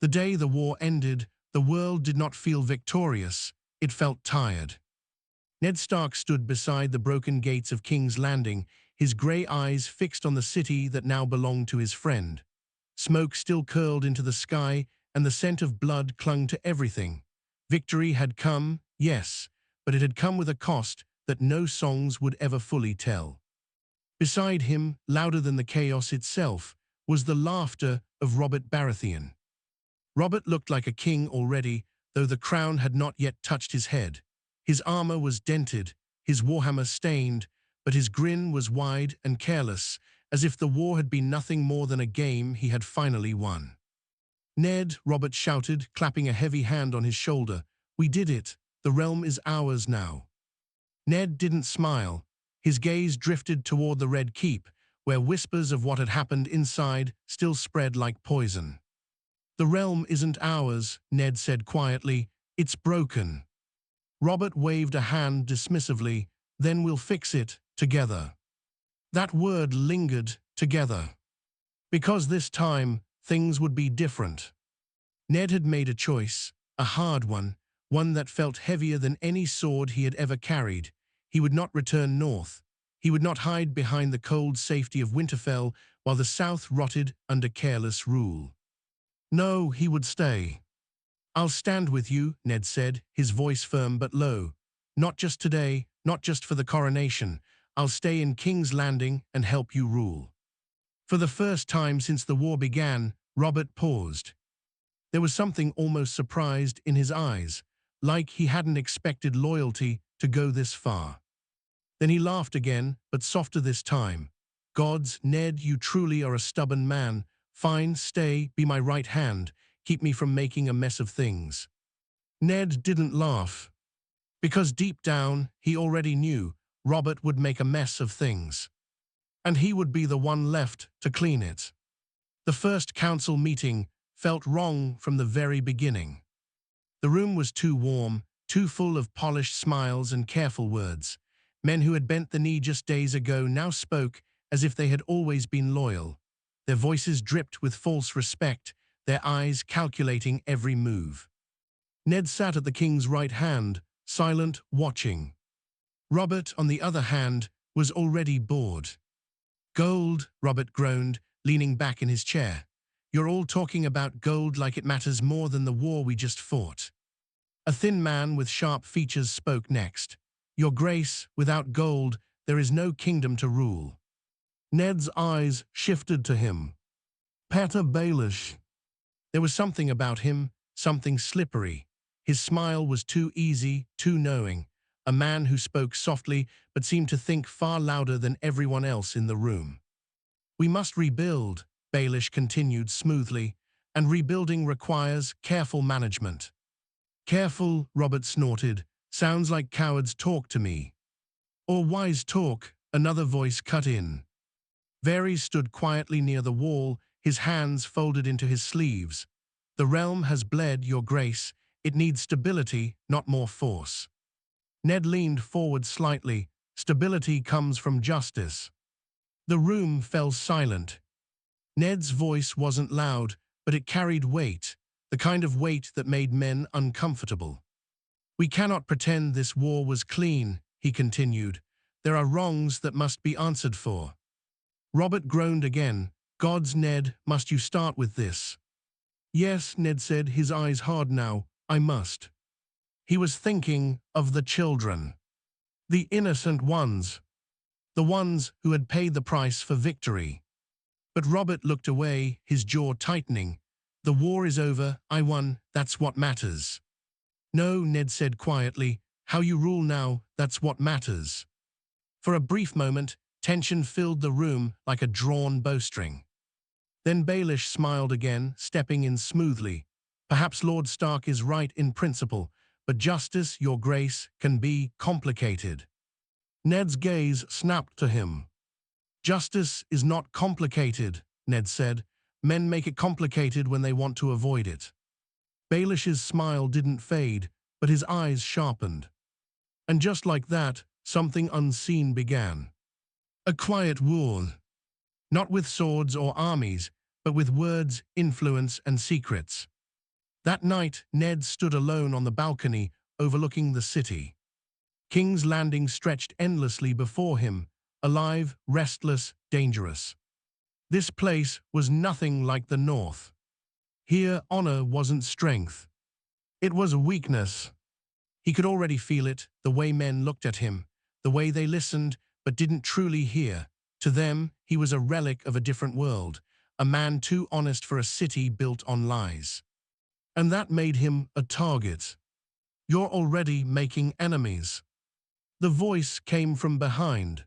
The day the war ended, the world did not feel victorious, it felt tired. Ned Stark stood beside the broken gates of King's Landing, his grey eyes fixed on the city that now belonged to his friend. Smoke still curled into the sky, and the scent of blood clung to everything. Victory had come, yes, but it had come with a cost that no songs would ever fully tell. Beside him, louder than the chaos itself, was the laughter of Robert Baratheon. Robert looked like a king already, though the crown had not yet touched his head. His armor was dented, his warhammer stained, but his grin was wide and careless, as if the war had been nothing more than a game he had finally won. "Ned," Robert shouted, clapping a heavy hand on his shoulder, "we did it. The realm is ours now." Ned didn't smile. His gaze drifted toward the Red Keep, where whispers of what had happened inside still spread like poison. "The realm isn't ours," Ned said quietly. "It's broken." Robert waved a hand dismissively. "Then we'll fix it, together." That word lingered, together. Because this time, things would be different. Ned had made a choice, a hard one that felt heavier than any sword he had ever carried. He would not return north. He would not hide behind the cold safety of Winterfell while the South rotted under careless rule. No, he would stay. "I'll stand with you," Ned said, his voice firm but low. "Not just today, not just for the coronation. I'll stay in King's Landing and help you rule." For the first time since the war began, Robert paused. There was something almost surprised in his eyes, like he hadn't expected loyalty to go this far. Then he laughed again, but softer this time. "Gods, Ned, you truly are a stubborn man. Fine, stay, be my right hand. Keep me from making a mess of things." Ned didn't laugh. Because deep down, he already knew Robert would make a mess of things. And he would be the one left to clean it. The first council meeting felt wrong from the very beginning. The room was too warm, too full of polished smiles and careful words. Men who had bent the knee just days ago now spoke as if they had always been loyal. Their voices dripped with false respect, their eyes calculating every move. Ned sat at the king's right hand, silent, watching. Robert, on the other hand, was already bored. "Gold," Robert groaned, leaning back in his chair. "You're all talking about gold like it matters more than the war we just fought." A thin man with sharp features spoke next. "Your Grace, without gold, there is no kingdom to rule." Ned's eyes shifted to him. "Peter Baelish." There was something about him, something slippery. His smile was too easy, too knowing. A man who spoke softly but seemed to think far louder than everyone else in the room. "We must rebuild," Baelish continued smoothly, "and rebuilding requires careful management." "Careful," Robert snorted. "Sounds like cowards talk to me." "Or wise talk," another voice cut in. Varys stood quietly near the wall, his hands folded into his sleeves. "The realm has bled, Your Grace. It needs stability, not more force." Ned leaned forward slightly. "Stability comes from justice." The room fell silent. Ned's voice wasn't loud, but it carried weight, the kind of weight that made men uncomfortable. "We cannot pretend this war was clean," he continued. "There are wrongs that must be answered for." Robert groaned again. "Gods, Ned, must you start with this?" "Yes," Ned said, his eyes hard now. "I must." He was thinking of the children. The innocent ones. The ones who had paid the price for victory. But Robert looked away, his jaw tightening. "The war is over, I won, that's what matters." "No," Ned said quietly. "How you rule now, that's what matters." For a brief moment, tension filled the room like a drawn bowstring. Then Baelish smiled again, stepping in smoothly. "Perhaps Lord Stark is right in principle, but justice, Your Grace, can be complicated." Ned's gaze snapped to him. "Justice is not complicated," Ned said. "Men make it complicated when they want to avoid it." Baelish's smile didn't fade, but his eyes sharpened. And just like that, something unseen began. A quiet war. Not with swords or armies, but with words, influence, and secrets. That night, Ned stood alone on the balcony overlooking the city. King's Landing stretched endlessly before him, alive, restless, dangerous. This place was nothing like the North. Here, honor wasn't strength. It was weakness. He could already feel it, the way men looked at him, the way they listened but didn't truly hear. To them, he was a relic of a different world, a man too honest for a city built on lies. And that made him a target. You're already making enemies. The voice came from behind.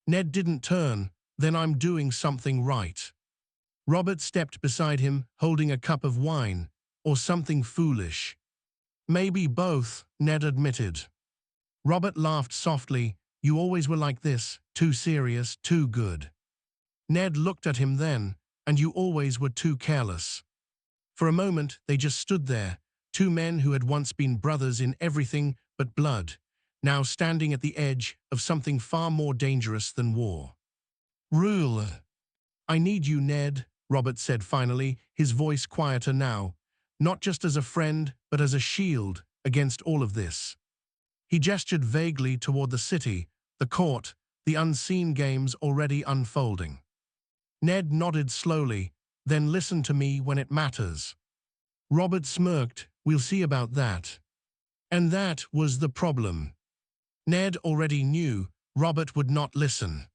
Ned didn't turn. Then I'm doing something right. Robert stepped beside him, holding a cup of wine, or something foolish. Maybe both, Ned admitted. Robert laughed softly. You always were like this, too serious, too good. Ned looked at him then, and you always were too careless. For a moment, they just stood there, two men who had once been brothers in everything but blood, now standing at the edge of something far more dangerous than war. Rule. I need you, Ned, Robert said finally, his voice quieter now, not just as a friend, but as a shield against all of this. He gestured vaguely toward the city, the court, the unseen games already unfolding. Ned nodded slowly, then listen to me when it matters. Robert smirked, we'll see about that. And that was the problem. Ned already knew Robert would not listen.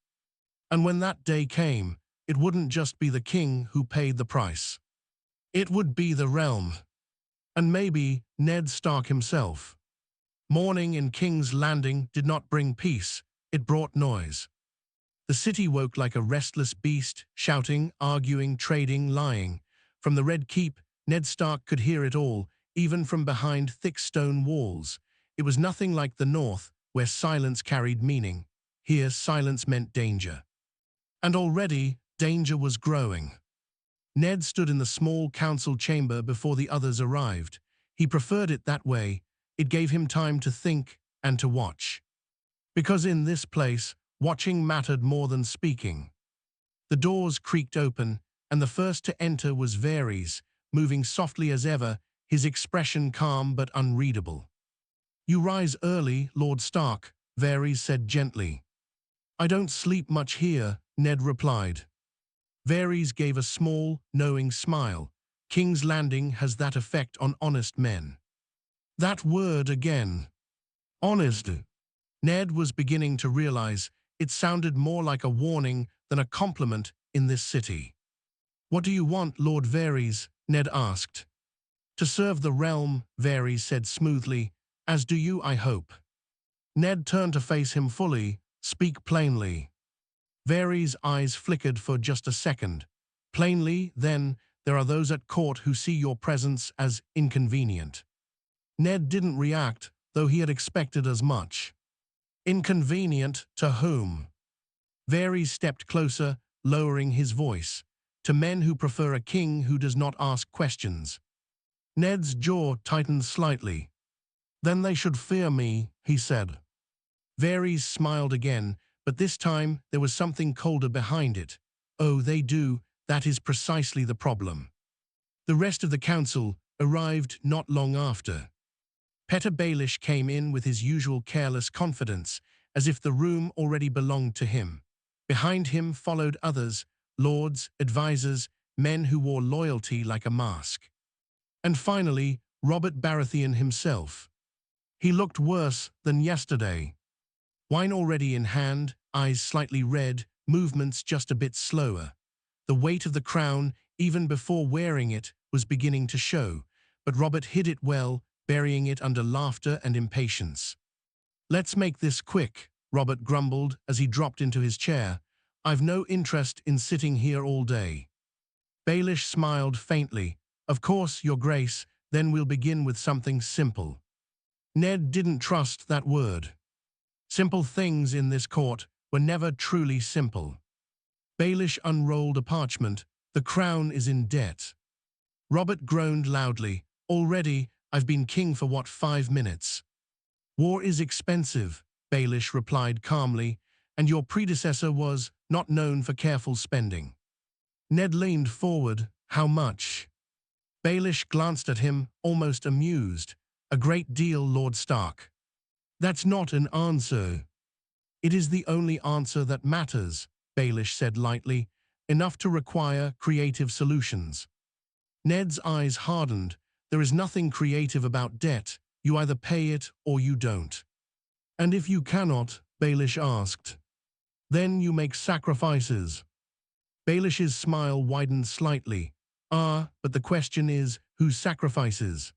And when that day came, it wouldn't just be the king who paid the price. It would be the realm. And maybe Ned Stark himself. Morning in King's Landing did not bring peace, it brought noise. The city woke like a restless beast, shouting, arguing, trading, lying. From the Red Keep, Ned Stark could hear it all, even from behind thick stone walls. It was nothing like the North, where silence carried meaning. Here, silence meant danger. And already, danger was growing. Ned stood in the small council chamber before the others arrived. He preferred it that way. It gave him time to think and to watch. Because in this place, watching mattered more than speaking. The doors creaked open, and the first to enter was Varys, moving softly as ever, his expression calm but unreadable. You rise early, Lord Stark, Varys said gently. I don't sleep much here, Ned replied. Varys gave a small, knowing smile. King's Landing has that effect on honest men. That word again. Honest. Ned was beginning to realize it sounded more like a warning than a compliment in this city. What do you want, Lord Varys? Ned asked. To serve the realm, Varys said smoothly, as do you, I hope. Ned turned to face him fully. Speak plainly. Varys' eyes flickered for just a second. Plainly, then, there are those at court who see your presence as inconvenient. Ned didn't react, though he had expected as much. Inconvenient to whom? Varys stepped closer, lowering his voice. To men who prefer a king who does not ask questions. Ned's jaw tightened slightly. Then they should fear me, he said. Varys smiled again, but this time there was something colder behind it. Oh, they do, that is precisely the problem. The rest of the council arrived not long after. Petyr Baelish came in with his usual careless confidence, as if the room already belonged to him. Behind him followed others, lords, advisors, men who wore loyalty like a mask. And finally, Robert Baratheon himself. He looked worse than yesterday. Wine already in hand, eyes slightly red, movements just a bit slower. The weight of the crown, even before wearing it, was beginning to show, but Robert hid it well, burying it under laughter and impatience. Let's make this quick, Robert grumbled as he dropped into his chair. I've no interest in sitting here all day. Baelish smiled faintly. Of course, Your Grace, then we'll begin with something simple. Ned didn't trust that word. Simple things in this court were never truly simple. Baelish unrolled a parchment. The crown is in debt. Robert groaned loudly. Already, I've been king for what, 5 minutes? War is expensive, Baelish replied calmly, and your predecessor was not known for careful spending. Ned leaned forward. How much? Baelish glanced at him, almost amused. A great deal, Lord Stark. That's not an answer. It is the only answer that matters, Baelish said lightly, enough to require creative solutions. Ned's eyes hardened. There is nothing creative about debt. You either pay it or you don't. And if you cannot, Baelish asked, then you make sacrifices. Baelish's smile widened slightly. But the question is, whose sacrifices?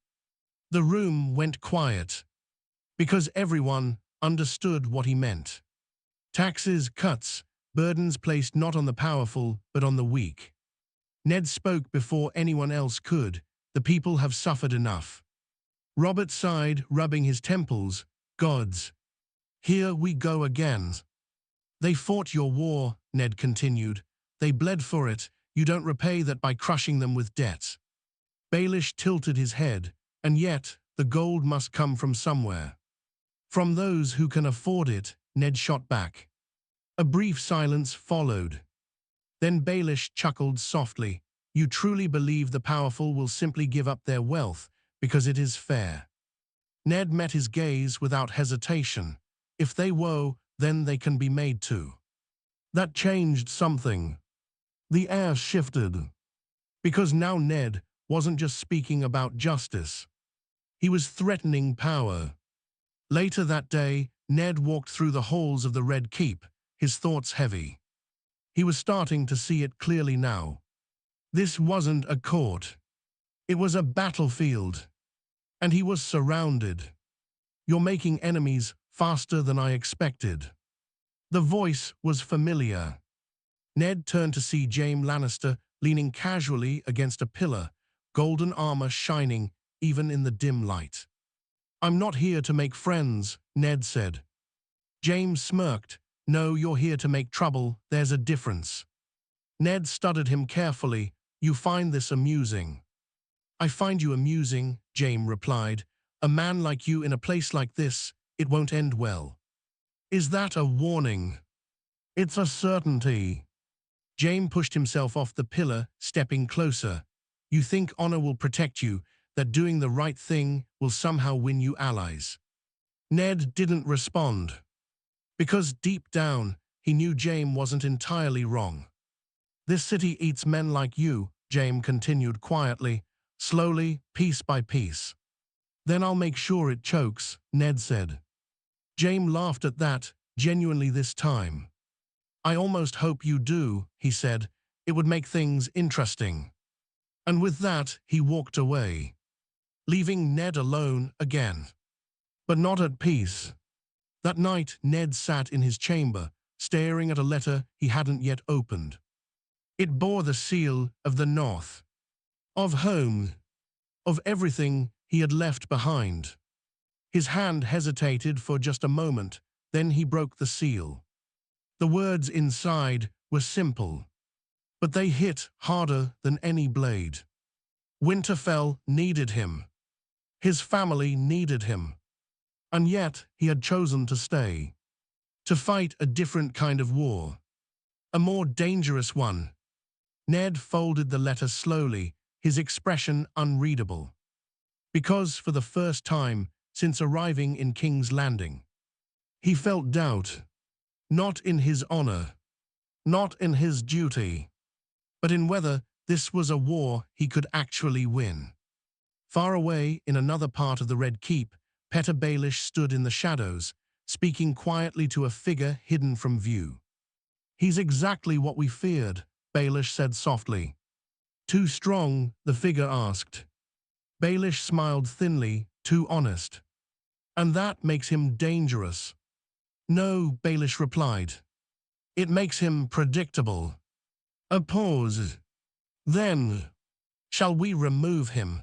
The room went quiet, because everyone understood what he meant. Taxes, cuts, burdens placed not on the powerful, but on the weak. Ned spoke before anyone else could. The people have suffered enough. Robert sighed, rubbing his temples. Gods. Here we go again. They fought your war, Ned continued. They bled for it. You don't repay that by crushing them with debt. Baelish tilted his head, and yet the gold must come from somewhere. From those who can afford it, Ned shot back. A brief silence followed. Then Baelish chuckled softly. You truly believe the powerful will simply give up their wealth because it is fair? Ned met his gaze without hesitation. If they woe, then they can be made to. That changed something. The air shifted. Because now Ned wasn't just speaking about justice. He was threatening power. Later that day, Ned walked through the halls of the Red Keep, his thoughts heavy. He was starting to see it clearly now. This wasn't a court. It was a battlefield. And he was surrounded. You're making enemies faster than I expected. The voice was familiar. Ned turned to see Jaime Lannister leaning casually against a pillar, golden armor shining even in the dim light. I'm not here to make friends, Ned said. Jaime smirked. No, you're here to make trouble. There's a difference. Ned studied him carefully. You find this amusing. I find you amusing, Jaime replied. A man like you in a place like this, it won't end well. Is that a warning? It's a certainty. Jaime pushed himself off the pillar, stepping closer. You think honor will protect you, that doing the right thing will somehow win you allies. Ned didn't respond. Because deep down, he knew Jaime wasn't entirely wrong. This city eats men like you, Jaime continued quietly, slowly, piece by piece. Then I'll make sure it chokes, Ned said. Jaime laughed at that, genuinely this time. I almost hope you do, he said. It would make things interesting. And with that, he walked away, leaving Ned alone again. But not at peace. That night, Ned sat in his chamber, staring at a letter he hadn't yet opened. It bore the seal of the North, of home, of everything he had left behind. His hand hesitated for just a moment, then he broke the seal. The words inside were simple, but they hit harder than any blade. Winterfell needed him. His family needed him. And yet he had chosen to stay, to fight a different kind of war, a more dangerous one. Ned folded the letter slowly, his expression unreadable. Because for the first time since arriving in King's Landing, he felt doubt, not in his honor, not in his duty, but in whether this was a war he could actually win. Far away in another part of the Red Keep, Petyr Baelish stood in the shadows, speaking quietly to a figure hidden from view. He's exactly what we feared, Baelish said softly. Too strong, the figure asked. Baelish smiled thinly, too honest. And that makes him dangerous. No, Baelish replied. It makes him predictable. A pause. Then, shall we remove him?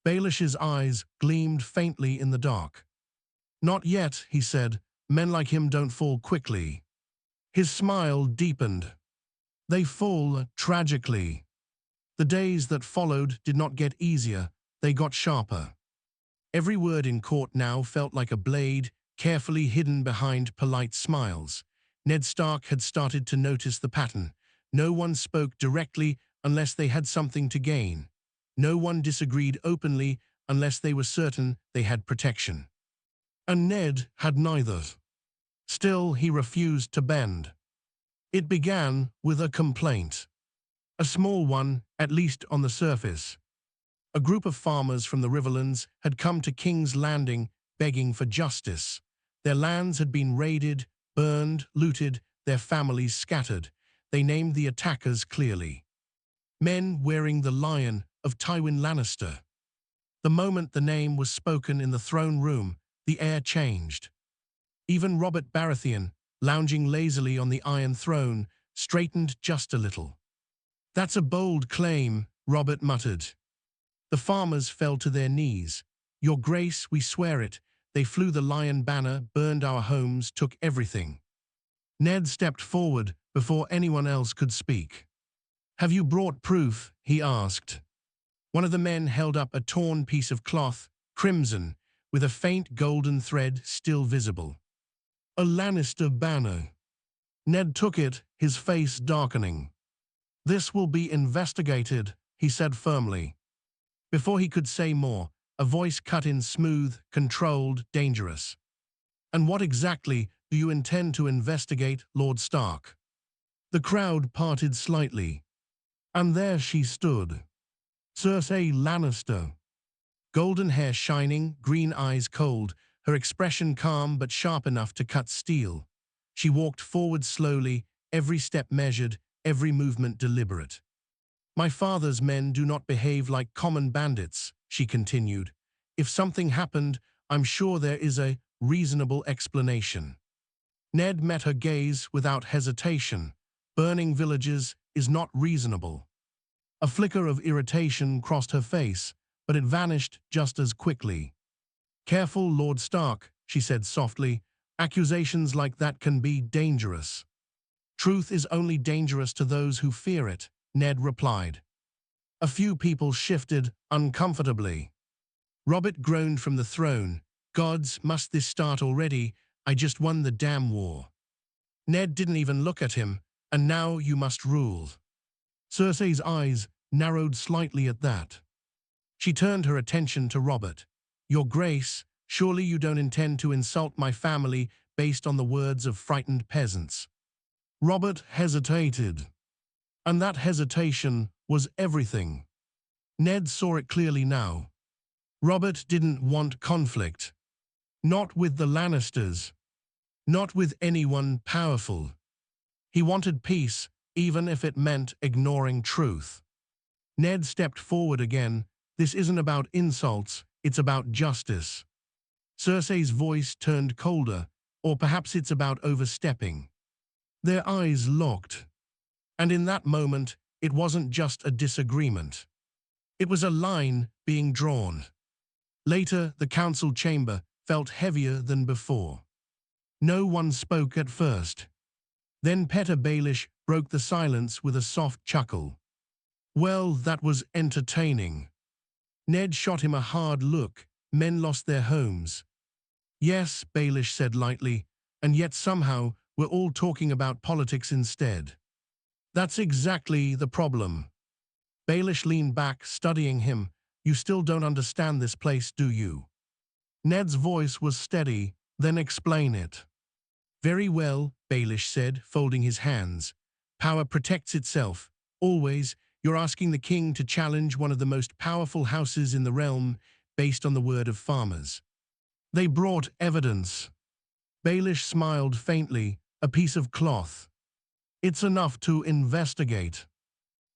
Baelish's eyes gleamed faintly in the dark. Not yet, he said. Men like him don't fall quickly. His smile deepened. They fall tragically. The days that followed did not get easier, they got sharper. Every word in court now felt like a blade, carefully hidden behind polite smiles. Ned Stark had started to notice the pattern. No one spoke directly unless they had something to gain. No one disagreed openly unless they were certain they had protection. And Ned had neither. Still, he refused to bend. It began with a complaint. A small one, at least on the surface. A group of farmers from the Riverlands had come to King's Landing begging for justice. Their lands had been raided, burned, looted, their families scattered. They named the attackers clearly. Men wearing the lion of Tywin Lannister. The moment the name was spoken in the throne room, the air changed. Even Robert Baratheon, lounging lazily on the Iron Throne, straightened just a little. "That's a bold claim," Robert muttered. The farmers fell to their knees. "Your Grace, we swear it. They flew the lion banner, burned our homes, took everything." Ned stepped forward before anyone else could speak. "Have you brought proof?" he asked. One of the men held up a torn piece of cloth, crimson, with a faint golden thread still visible. "A Lannister banner." Ned took it, his face darkening. "This will be investigated," he said firmly. Before he could say more, a voice cut in smooth, controlled, dangerous. "And what exactly do you intend to investigate, Lord Stark?" The crowd parted slightly. And there she stood. Cersei Lannister. Golden hair shining, green eyes cold, her expression calm but sharp enough to cut steel. She walked forward slowly, every step measured, every movement deliberate. "My father's men do not behave like common bandits," she continued. "If something happened, I'm sure there is a reasonable explanation." Ned met her gaze without hesitation. Burning villages is not reasonable. A flicker of irritation crossed her face, but it vanished just as quickly. "Careful, Lord Stark," she said softly. "Accusations like that can be dangerous." "Truth is only dangerous to those who fear it," Ned replied. A few people shifted uncomfortably. Robert groaned from the throne. "Gods, must this start already? I just won the damn war." Ned didn't even look at him. "And now you must rule." Cersei's eyes narrowed slightly at that. She turned her attention to Robert. "Your Grace, surely you don't intend to insult my family based on the words of frightened peasants." Robert hesitated. And that hesitation was everything. Ned saw it clearly now. Robert didn't want conflict. Not with the Lannisters. Not with anyone powerful. He wanted peace, even if it meant ignoring truth. Ned stepped forward again. "This isn't about insults, it's about justice." Cersei's voice turned colder, or perhaps it's about overstepping. Their eyes locked. And in that moment, it wasn't just a disagreement. It was a line being drawn. Later, the council chamber felt heavier than before. No one spoke at first. Then Petter Baelish broke the silence with a soft chuckle. "Well, that was entertaining." Ned shot him a hard look. "Men lost their homes." "Yes," Baelish said lightly, "and yet somehow we're all talking about politics instead." "That's exactly the problem." Baelish leaned back, studying him. "You still don't understand this place, do you?" Ned's voice was steady. "Then explain it." "Very well," Baelish said, folding his hands. "Power protects itself. Always. You're asking the king to challenge one of the most powerful houses in the realm based on the word of farmers. They brought evidence." Baelish smiled faintly. "A piece of cloth. It's enough to investigate."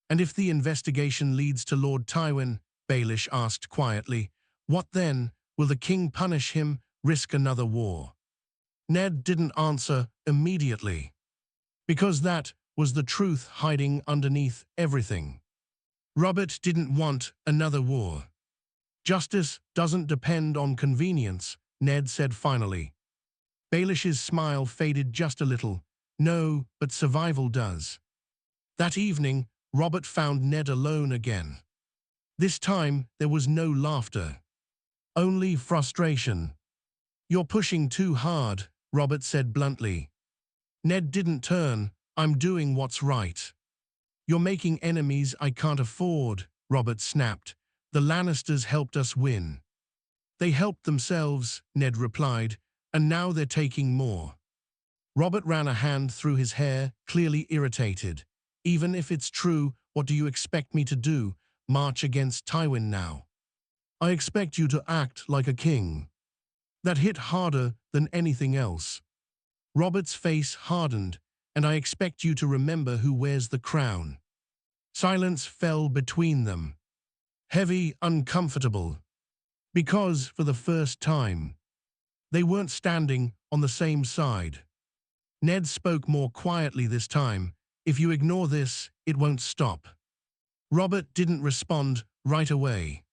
"And if the investigation leads to Lord Tywin," Baelish asked quietly, "what then? Will the king punish him, risk another war?" Ned didn't answer immediately. Because that was the truth hiding underneath everything. Robert didn't want another war. "Justice doesn't depend on convenience," Ned said finally. Baelish's smile faded just a little. "No, but survival does." That evening, Robert found Ned alone again. This time, there was no laughter. Only frustration. "You're pushing too hard," Robert said bluntly. Ned didn't turn. "I'm doing what's right." "You're making enemies I can't afford," Robert snapped. The Lannisters helped us win. They helped themselves, Ned replied, and now they're taking more. Robert ran a hand through his hair, clearly irritated. Even if it's true, what do you expect me to do? March against Tywin now? I expect you to act like a king. That hit harder than anything else. Robert's face hardened, and I expect you to remember who wears the crown. Silence fell between them. Heavy, uncomfortable. Because, for the first time, they weren't standing on the same side. Ned spoke more quietly this time. If you ignore this, it won't stop. Robert didn't respond right away.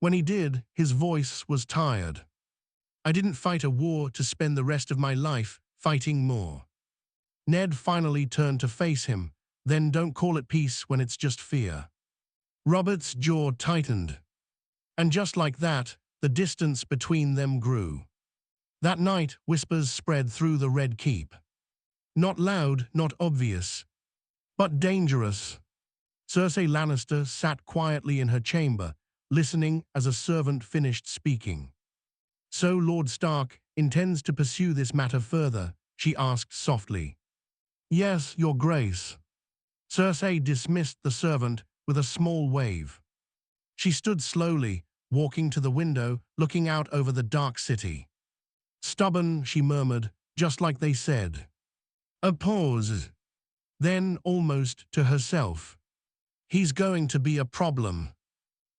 When he did, his voice was tired. I didn't fight a war to spend the rest of my life fighting more. Ned finally turned to face him. Then don't call it peace when it's just fear. Robert's jaw tightened. And just like that, the distance between them grew. That night, whispers spread through the Red Keep. Not loud, not obvious, but dangerous. Cersei Lannister sat quietly in her chamber, listening as a servant finished speaking. So Lord Stark intends to pursue this matter further, she asked softly. Yes, Your Grace. Cersei dismissed the servant with a small wave. She stood slowly, walking to the window, looking out over the dark city. Stubborn, she murmured, just like they said. A pause. Then, almost to herself. He's going to be a problem.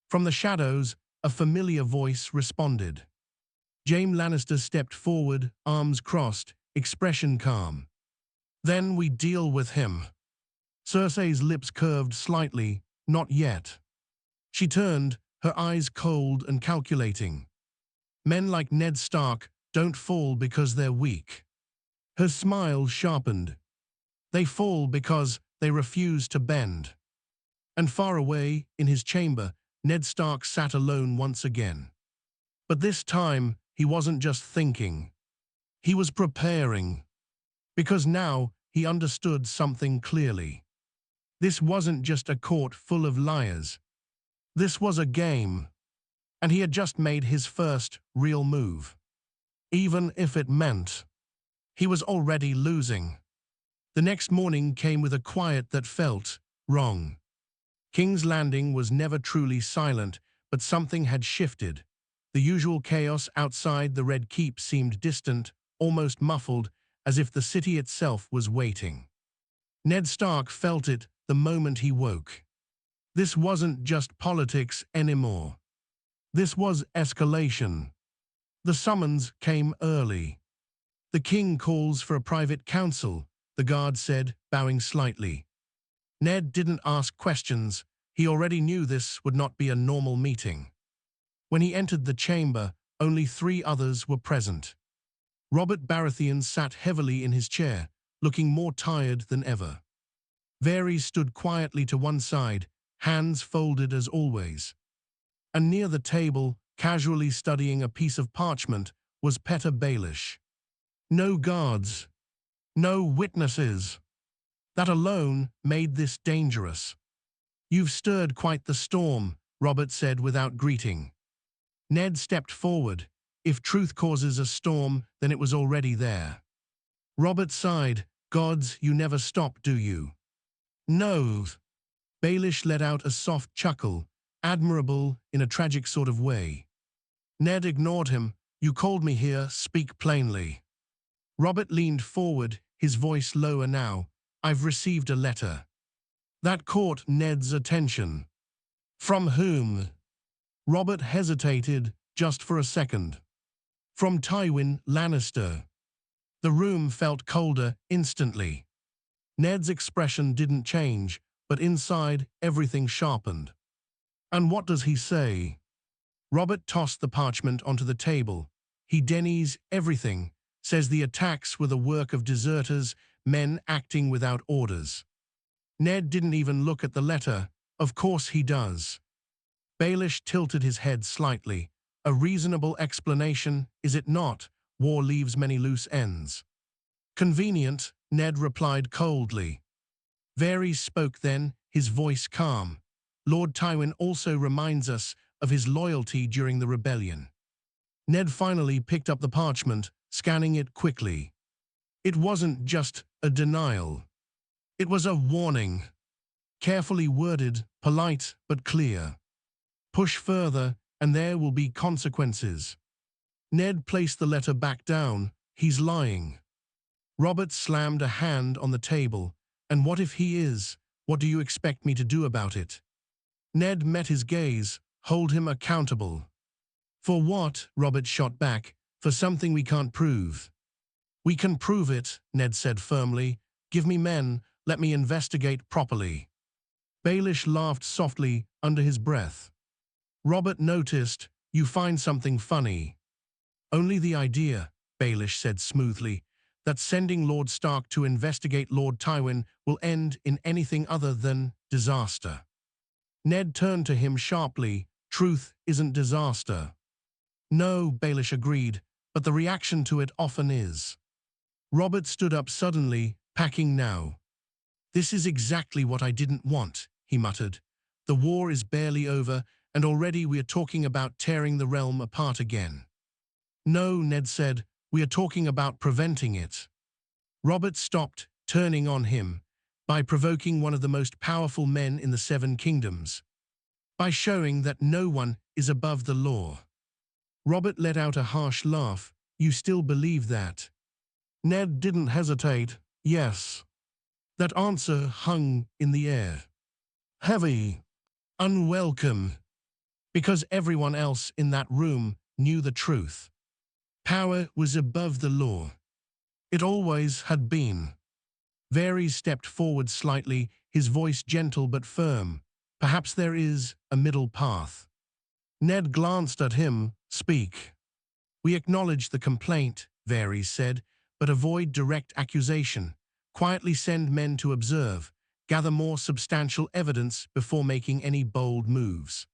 From the shadows, a familiar voice responded. Jaime Lannister stepped forward, arms crossed, expression calm. Then we deal with him. Cersei's lips curved slightly. Not yet. She turned, her eyes cold and calculating. Men like Ned Stark don't fall because they're weak. Her smile sharpened. They fall because they refuse to bend. And far away, in his chamber, Ned Stark sat alone once again. But this time, he wasn't just thinking. He was preparing. Because now, he understood something clearly. This wasn't just a court full of liars. This was a game. And he had just made his first real move. Even if it meant he was already losing. The next morning came with a quiet that felt wrong. King's Landing was never truly silent, but something had shifted. The usual chaos outside the Red Keep seemed distant, almost muffled, as if the city itself was waiting. Ned Stark felt it the moment he woke. This wasn't just politics anymore. This was escalation. The summons came early. The king calls for a private council, the guard said, bowing slightly. Ned didn't ask questions. He already knew this would not be a normal meeting. When he entered the chamber, only 3 others were present. Robert Baratheon sat heavily in his chair, looking more tired than ever. Varys stood quietly to one side, hands folded as always. And near the table, casually studying a piece of parchment, was Petyr Baelish. No guards. No witnesses. That alone made this dangerous. You've stirred quite the storm, Robert said without greeting. Ned stepped forward. If truth causes a storm, then it was already there. Robert sighed. Gods, you never stop, do you? No. Baelish let out a soft chuckle, admirable in a tragic sort of way. Ned ignored him. You called me here, speak plainly. Robert leaned forward, his voice lower now. I've received a letter. That caught Ned's attention. From whom? Robert hesitated just for a second. From Tywin Lannister. The room felt colder instantly. Ned's expression didn't change, but inside everything sharpened. And what does he say? Robert tossed the parchment onto the table. He denies everything, says the attacks were the work of deserters, men acting without orders. Ned didn't even look at the letter. Of course he does. Baelish tilted his head slightly. A reasonable explanation, is it not? War leaves many loose ends. Convenient, Ned replied coldly. Varys spoke then, his voice calm. Lord Tywin also reminds us of his loyalty during the rebellion. Ned finally picked up the parchment, scanning it quickly. It wasn't just a denial. It was a warning. Carefully worded, polite but clear. Push further, and there will be consequences. Ned placed the letter back down. He's lying. Robert slammed a hand on the table. And what if he is? What do you expect me to do about it? Ned met his gaze. Hold him accountable. For what? Robert shot back. For something we can't prove. We can prove it, Ned said firmly. Give me men. Let me investigate properly. Baelish laughed softly under his breath. Robert noticed. You find something funny. Only the idea, Baelish said smoothly, that sending Lord Stark to investigate Lord Tywin will end in anything other than disaster. Ned turned to him sharply. Truth isn't disaster. No, Baelish agreed, but the reaction to it often is. Robert stood up suddenly, packing now. This is exactly what I didn't want, he muttered. The war is barely over, and already we are talking about tearing the realm apart again. No, Ned said, we are talking about preventing it. Robert stopped, turning on him, by provoking one of the most powerful men in the Seven Kingdoms. By showing that no one is above the law. Robert let out a harsh laugh. You still believe that? Ned didn't hesitate. Yes. That answer hung in the air. Heavy. Unwelcome. Because everyone else in that room knew the truth. Power was above the law. It always had been. Varys stepped forward slightly, his voice gentle but firm. Perhaps there is a middle path. Ned glanced at him. Speak. We acknowledge the complaint, Varys said, but avoid direct accusation. Quietly send men to observe, gather more substantial evidence before making any bold moves.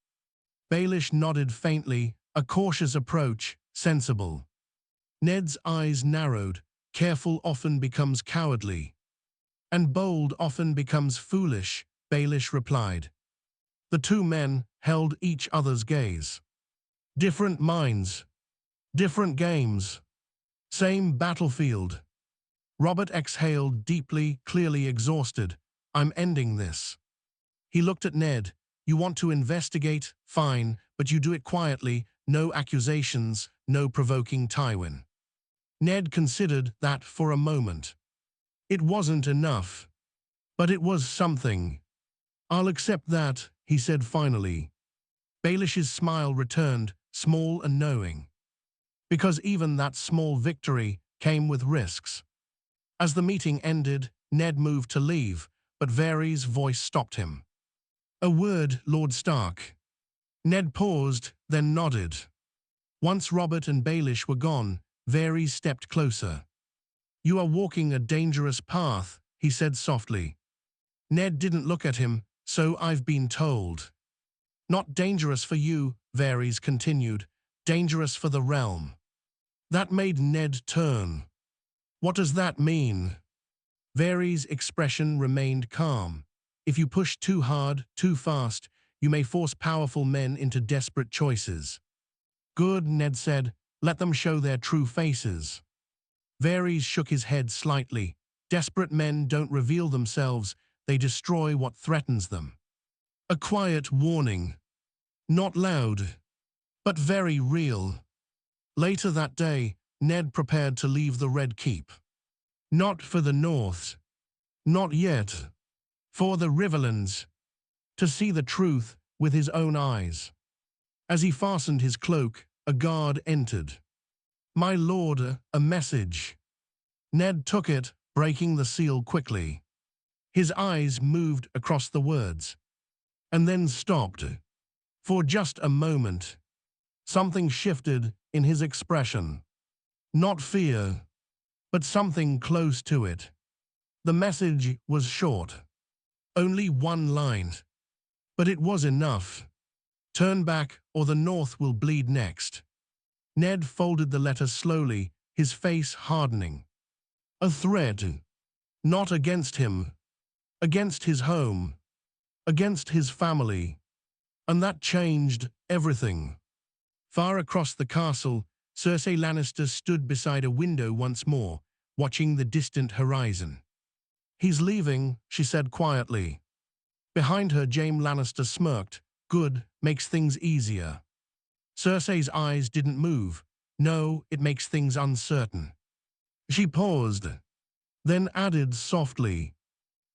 Baelish nodded faintly, a cautious approach, sensible. Ned's eyes narrowed. Careful often becomes cowardly. And bold often becomes foolish, Baelish replied. The two men held each other's gaze. Different minds. Different games. Same battlefield. Robert exhaled deeply, clearly exhausted. I'm ending this. He looked at Ned. You want to investigate? Fine, but you do it quietly. No accusations, no provoking Tywin. Ned considered that for a moment. It wasn't enough. But it was something. I'll accept that, he said finally. Baelish's smile returned, small and knowing. Because even that small victory came with risks. As the meeting ended, Ned moved to leave, but Varys' voice stopped him. A word, Lord Stark. Ned paused, then nodded. Once Robert and Baelish were gone, Varys stepped closer. You are walking a dangerous path, he said softly. Ned didn't look at him, so I've been told. Not dangerous for you, Varys continued, dangerous for the realm. That made Ned turn. What does that mean? Varys' expression remained calm. If you push too hard, too fast, you may force powerful men into desperate choices. Good, Ned said. Let them show their true faces. Varys shook his head slightly. Desperate men don't reveal themselves, they destroy what threatens them. A quiet warning. Not loud, but very real. Later that day, Ned prepared to leave the Red Keep. Not for the North. Not yet. For the Riverlands. To see the truth with his own eyes. As he fastened his cloak, a guard entered. My lord, a message. Ned took it, breaking the seal quickly. His eyes moved across the words. And then stopped. For just a moment. Something shifted in his expression. Not fear, but something close to it. The message was short. Only one line. But it was enough. Turn back, or the North will bleed next. Ned folded the letter slowly, his face hardening. A threat. Not against him. Against his home. Against his family. And that changed everything. Far across the castle, Cersei Lannister stood beside a window once more, watching the distant horizon. "He's leaving," she said quietly. Behind her, Jaime Lannister smirked. "Good, makes things easier." Cersei's eyes didn't move. "No, it makes things uncertain." She paused, then added softly,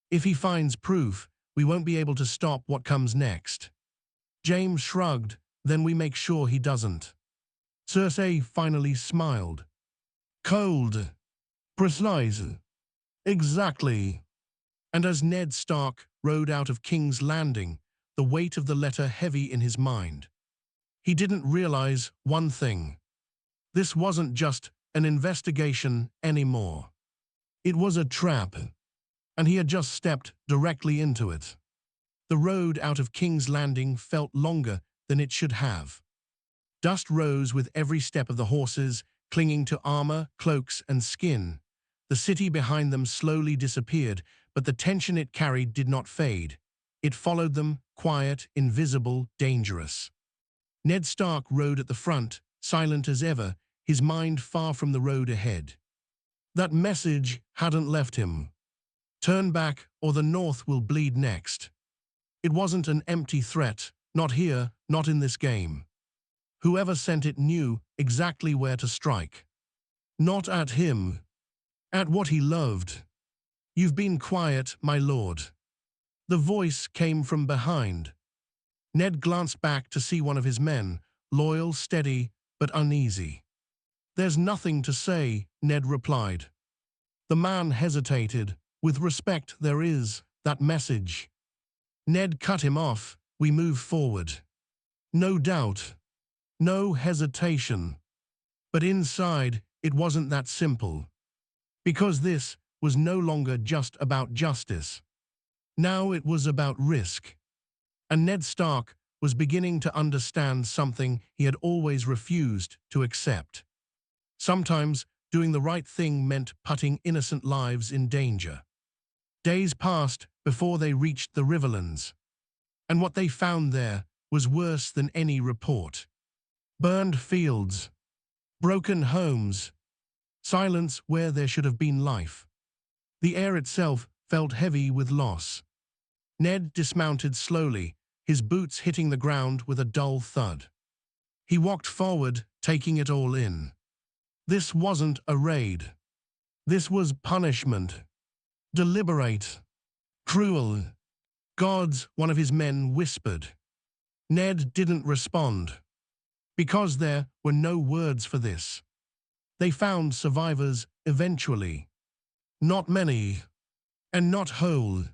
"If he finds proof, we won't be able to stop what comes next." James shrugged. "Then we make sure he doesn't." Cersei finally smiled. "Cold. Precise. Exactly." And as Ned Stark rode out of King's Landing, the weight of the letter heavy in his mind, he didn't realize one thing. This wasn't just an investigation anymore. It was a trap, and he had just stepped directly into it. The road out of King's Landing felt longer than it should have. Dust rose with every step of the horses, clinging to armor, cloaks, and skin. The city behind them slowly disappeared, but the tension it carried did not fade. It followed them, quiet, invisible, dangerous. Ned Stark rode at the front, silent as ever, his mind far from the road ahead. That message hadn't left him. Turn back, or the North will bleed next. It wasn't an empty threat, not here, not in this game. Whoever sent it knew exactly where to strike. Not at him. At what he loved. "You've been quiet, my lord." The voice came from behind. Ned glanced back to see one of his men, loyal, steady, but uneasy. "There's nothing to say," Ned replied. The man hesitated. "With respect, there is that message." Ned cut him off. "We move forward." No doubt. No hesitation. But inside, it wasn't that simple. Because this was no longer just about justice. Now it was about risk. And Ned Stark was beginning to understand something he had always refused to accept. Sometimes, doing the right thing meant putting innocent lives in danger. Days passed before they reached the Riverlands. And what they found there was worse than any report. Burned fields, broken homes, silence where there should have been life. The air itself felt heavy with loss. Ned dismounted slowly, his boots hitting the ground with a dull thud. He walked forward, taking it all in. This wasn't a raid. This was punishment. Deliberate. Cruel. "Gods," one of his men whispered. Ned didn't respond. Because there were no words for this. They found survivors eventually. Not many. And not whole.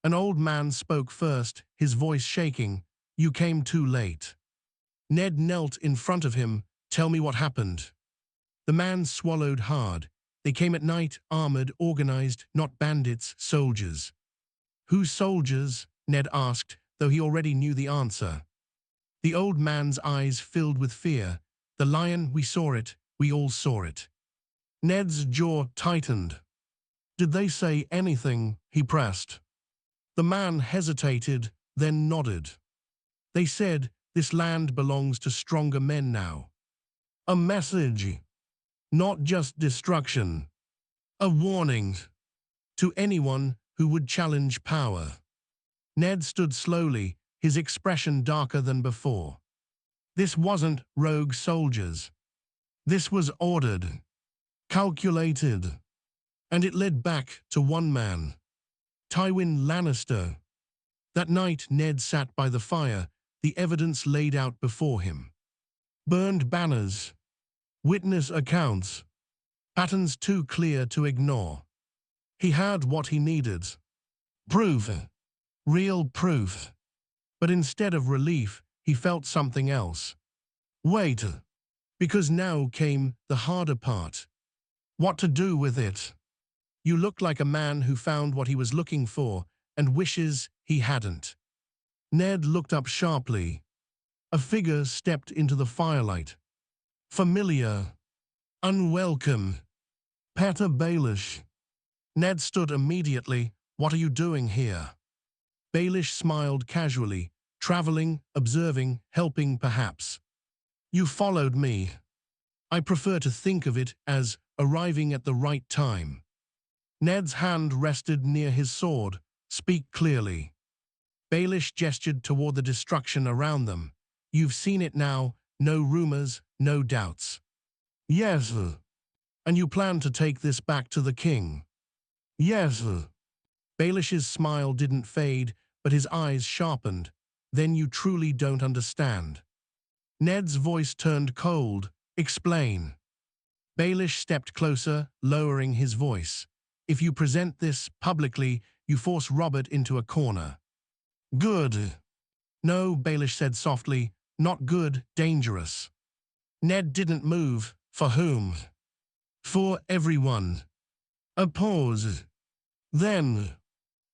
An old man spoke first, his voice shaking. "You came too late." Ned knelt in front of him. "Tell me what happened." The man swallowed hard. "They came at night, armored, organized, not bandits, soldiers." "Whose soldiers?" Ned asked, though he already knew the answer. The old man's eyes filled with fear. "The lion, we saw it. We all saw it." Ned's jaw tightened. "Did they say anything?" he pressed. The man hesitated, then nodded. "They said this land belongs to stronger men now. A message. Not just destruction. A warning. To anyone who would challenge power." Ned stood slowly, his expression darker than before. This wasn't rogue soldiers. This was ordered. Calculated. And it led back to one man. Tywin Lannister. That night Ned sat by the fire, the evidence laid out before him. Burned banners. Witness accounts. Patterns too clear to ignore. He had what he needed. Proof. Real proof. But instead of relief, he felt something else. Wait. Because now came the harder part. What to do with it? "You look like a man who found what he was looking for and wishes he hadn't." Ned looked up sharply. A figure stepped into the firelight. Familiar. Unwelcome. Peter Baelish. Ned stood immediately. "What are you doing here?" Baelish smiled casually. traveling, observing, helping perhaps. You followed me. I prefer to think of it as arriving at the right time. Ned's hand rested near his sword. Speak clearly. Baelish gestured toward the destruction around them. You've seen it now, no rumors, no doubts. Yes, and you plan to take this back to the king? Yes. Baelish's smile didn't fade, but his eyes sharpened. Then you truly don't understand. Ned's voice turned cold. Explain. Baelish stepped closer, lowering his voice. If you present this publicly, you force Robert into a corner. Good. No, Baelish said softly. Not good, dangerous. Ned didn't move. For whom? For everyone. A pause. Then.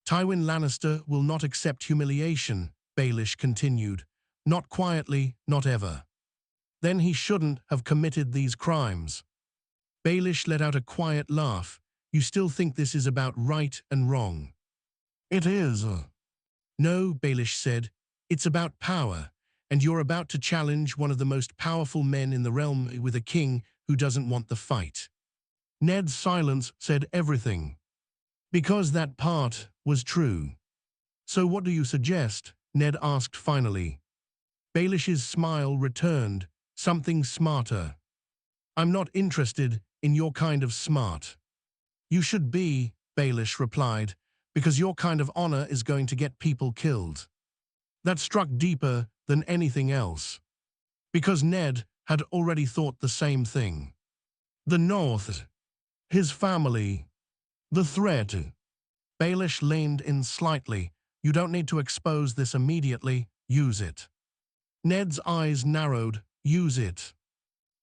Tywin Lannister will not accept humiliation, Baelish continued. Not quietly, not ever. Then he shouldn't have committed these crimes. Baelish let out a quiet laugh. You still think this is about right and wrong? It is. No, Baelish said. It's about power, and you're about to challenge one of the most powerful men in the realm with a king who doesn't want the fight. Ned's silence said everything. Because that part was true. So what do you suggest? Ned asked finally. Baelish's smile returned, something smarter. I'm not interested in your kind of smart. You should be, Baelish replied, because your kind of honor is going to get people killed. That struck deeper than anything else. Because Ned had already thought the same thing. The North, his family, the threat. Baelish leaned in slightly. You don't need to expose this immediately. Use it. Ned's eyes narrowed. Use it.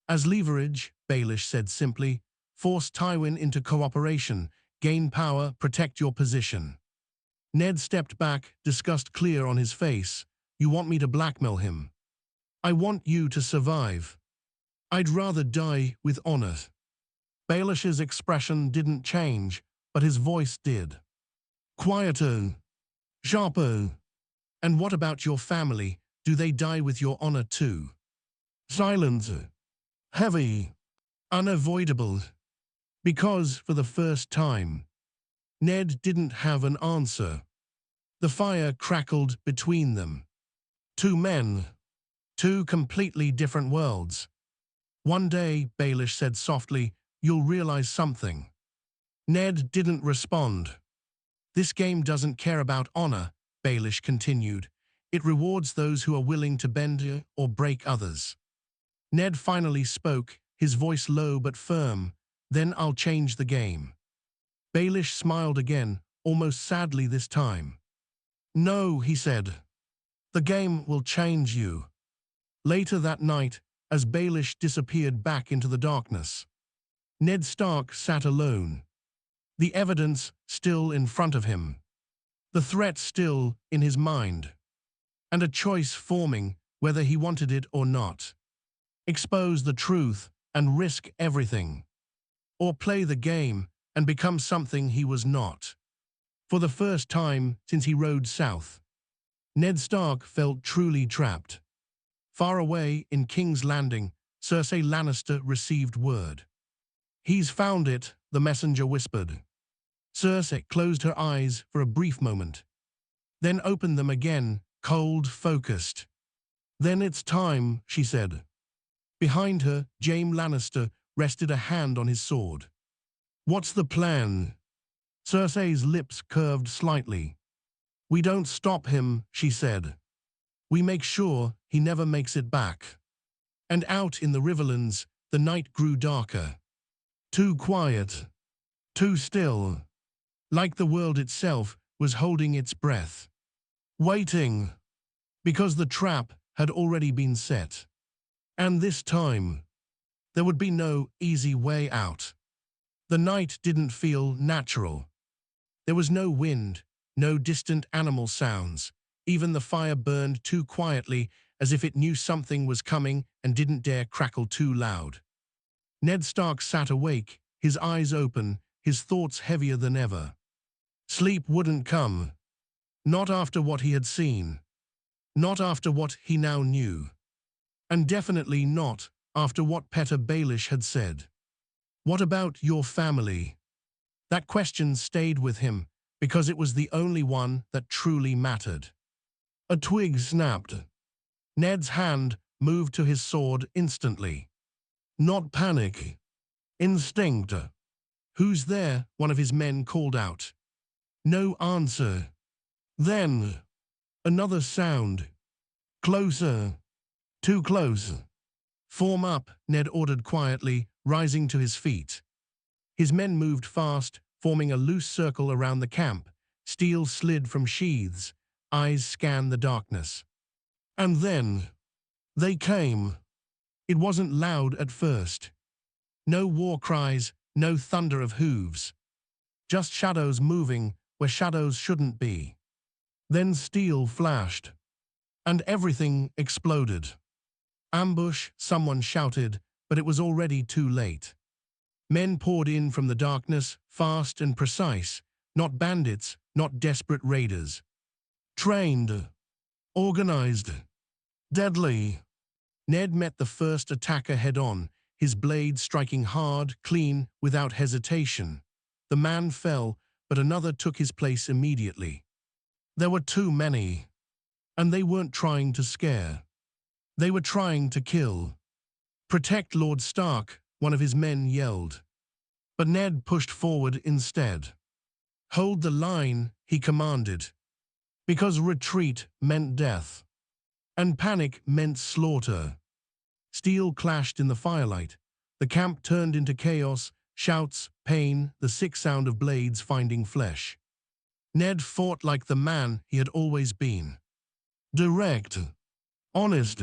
As leverage, Baelish said simply, force Tywin into cooperation, gain power, protect your position. Ned stepped back, disgust clear on his face. You want me to blackmail him? I want you to survive. I'd rather die with honor. Baelish's expression didn't change, but his voice did. Quieter. Sharper. And what about your family? Do they die with your honor too? Silence. Heavy. Unavoidable. Because, for the first time, Ned didn't have an answer. The fire crackled between them. Two men. Two completely different worlds. One day, Baelish said softly, you'll realize something. Ned didn't respond. This game doesn't care about honor, Baelish continued. It rewards those who are willing to bend or break others. Ned finally spoke, his voice low but firm. Then I'll change the game. Baelish smiled again, almost sadly this time. No, he said. The game will change you. Later that night, as Baelish disappeared back into the darkness, Ned Stark sat alone. The evidence still in front of him. The threat still in his mind. And a choice forming whether he wanted it or not. Expose the truth and risk everything. Or play the game and become something he was not. For the first time since he rode south, Ned Stark felt truly trapped. Far away in King's Landing, Cersei Lannister received word. He's found it, the messenger whispered. Cersei closed her eyes for a brief moment, then opened them again, cold, focused. Then it's time, she said. Behind her, Jaime Lannister rested a hand on his sword. What's the plan? Cersei's lips curved slightly. We don't stop him, she said. We make sure he never makes it back. And out in the Riverlands, the night grew darker. Too quiet. Too still. Like the world itself was holding its breath. Waiting. Because the trap had already been set. And this time, there would be no easy way out. The night didn't feel natural. There was no wind, no distant animal sounds. Even the fire burned too quietly, as if it knew something was coming and didn't dare crackle too loud. Ned Stark sat awake, his eyes open, his thoughts heavier than ever. Sleep wouldn't come. Not after what he had seen. Not after what he now knew. And definitely not after what Petter Baelish had said. What about your family? That question stayed with him because it was the only one that truly mattered. A twig snapped. Ned's hand moved to his sword instantly. Not panic. Instinct. Who's there? One of his men called out. No answer. Then, another sound. Closer. Too close. Form up, Ned ordered quietly, rising to his feet. His men moved fast, forming a loose circle around the camp. Steel slid from sheaths. Eyes scanned the darkness. And then, they came. It wasn't loud at first. No war cries, no thunder of hooves. Just shadows moving where shadows shouldn't be. Then steel flashed. And everything exploded. Ambush, someone shouted, but it was already too late. Men poured in from the darkness, fast and precise, not bandits, not desperate raiders. Trained, organized, deadly. Ned met the first attacker head-on, his blade striking hard, clean, without hesitation. The man fell, but another took his place immediately. There were too many. And they weren't trying to scare. They were trying to kill. Protect Lord Stark, one of his men yelled. But Ned pushed forward instead. Hold the line, he commanded. Because retreat meant death. And panic meant slaughter. Steel clashed in the firelight. The camp turned into chaos, shouts, pain, the sick sound of blades finding flesh. Ned fought like the man he had always been. Direct. Honest.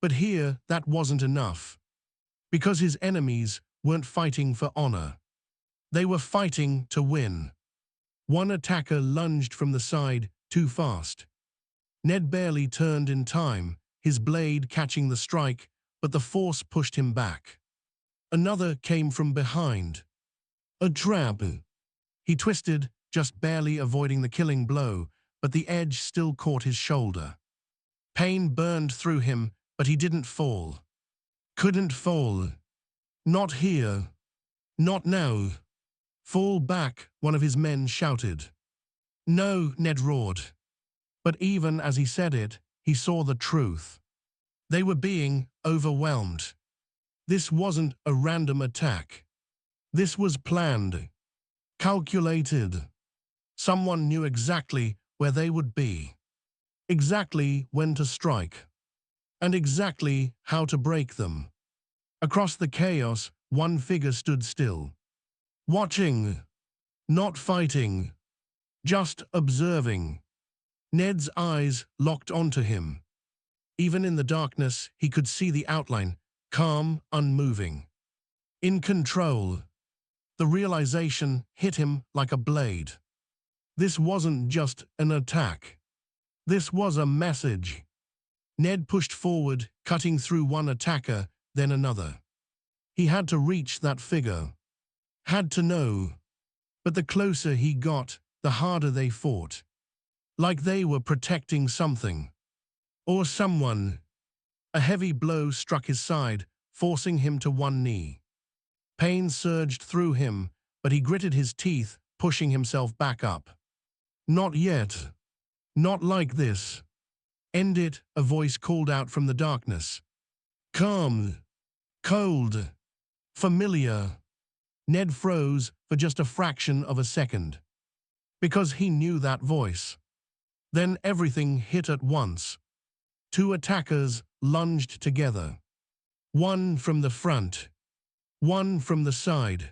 But here, that wasn't enough. Because his enemies weren't fighting for honor. They were fighting to win. One attacker lunged from the side, too fast. Ned barely turned in time, his blade catching the strike, but the force pushed him back. Another came from behind. A trap. He twisted, just barely avoiding the killing blow, but the edge still caught his shoulder. Pain burned through him, but he didn't fall. Couldn't fall. Not here. Not now. Fall back, one of his men shouted. No, Ned roared. But even as he said it, he saw the truth. They were being overwhelmed. This wasn't a random attack. This was planned. Calculated. Someone knew exactly where they would be. Exactly when to strike. And exactly how to break them. Across the chaos, one figure stood still. Watching. Not fighting. Just observing. Ned's eyes locked onto him. Even in the darkness, he could see the outline, calm, unmoving. In control. The realization hit him like a blade. This wasn't just an attack. This was a message. Ned pushed forward, cutting through one attacker, then another. He had to reach that figure. Had to know. But the closer he got, the harder they fought. Like they were protecting something. Or someone. A heavy blow struck his side, forcing him to one knee. Pain surged through him, but he gritted his teeth, pushing himself back up. Not yet. Not like this. End it, a voice called out from the darkness. Calm. Cold. Familiar. Ned froze for just a fraction of a second. Because he knew that voice. Then everything hit at once. Two attackers lunged together. One from the front. One from the side.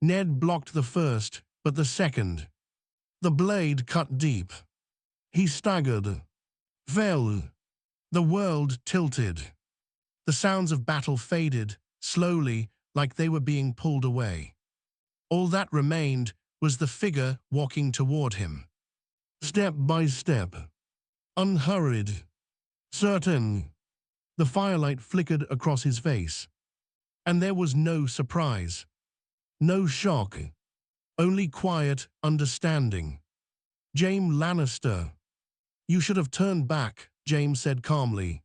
Ned blocked the first, but the second. The blade cut deep. He staggered. Fell. The world tilted. The sounds of battle faded, slowly, like they were being pulled away. All that remained was the figure walking toward him. Step by step. Unhurried. Certain. The firelight flickered across his face. And there was no surprise. No shock. Only quiet understanding. Jaime Lannister. You should have turned back, James said calmly.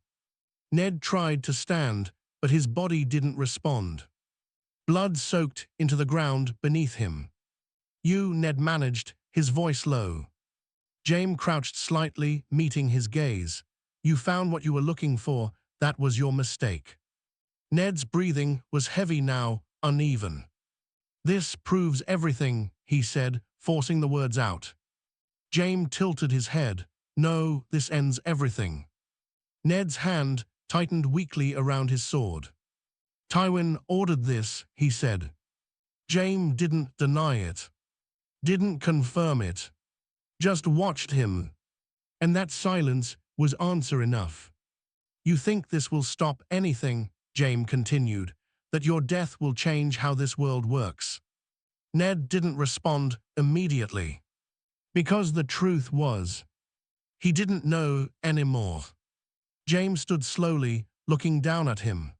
Ned tried to stand, but his body didn't respond. Blood soaked into the ground beneath him. "You," Ned managed, his voice low. James crouched slightly, meeting his gaze. "You found what you were looking for. That was your mistake." Ned's breathing was heavy now, uneven. "This proves everything," he said, forcing the words out. James tilted his head. "No, this ends everything." Ned's hand tightened weakly around his sword. "Tywin ordered this," he said. James didn't deny it, didn't confirm it, just watched him. And that silence was answer enough. "You think this will stop anything," James continued, "that your death will change how this world works?" Ned didn't respond immediately. Because the truth was, he didn't know anymore. James stood slowly, looking down at him.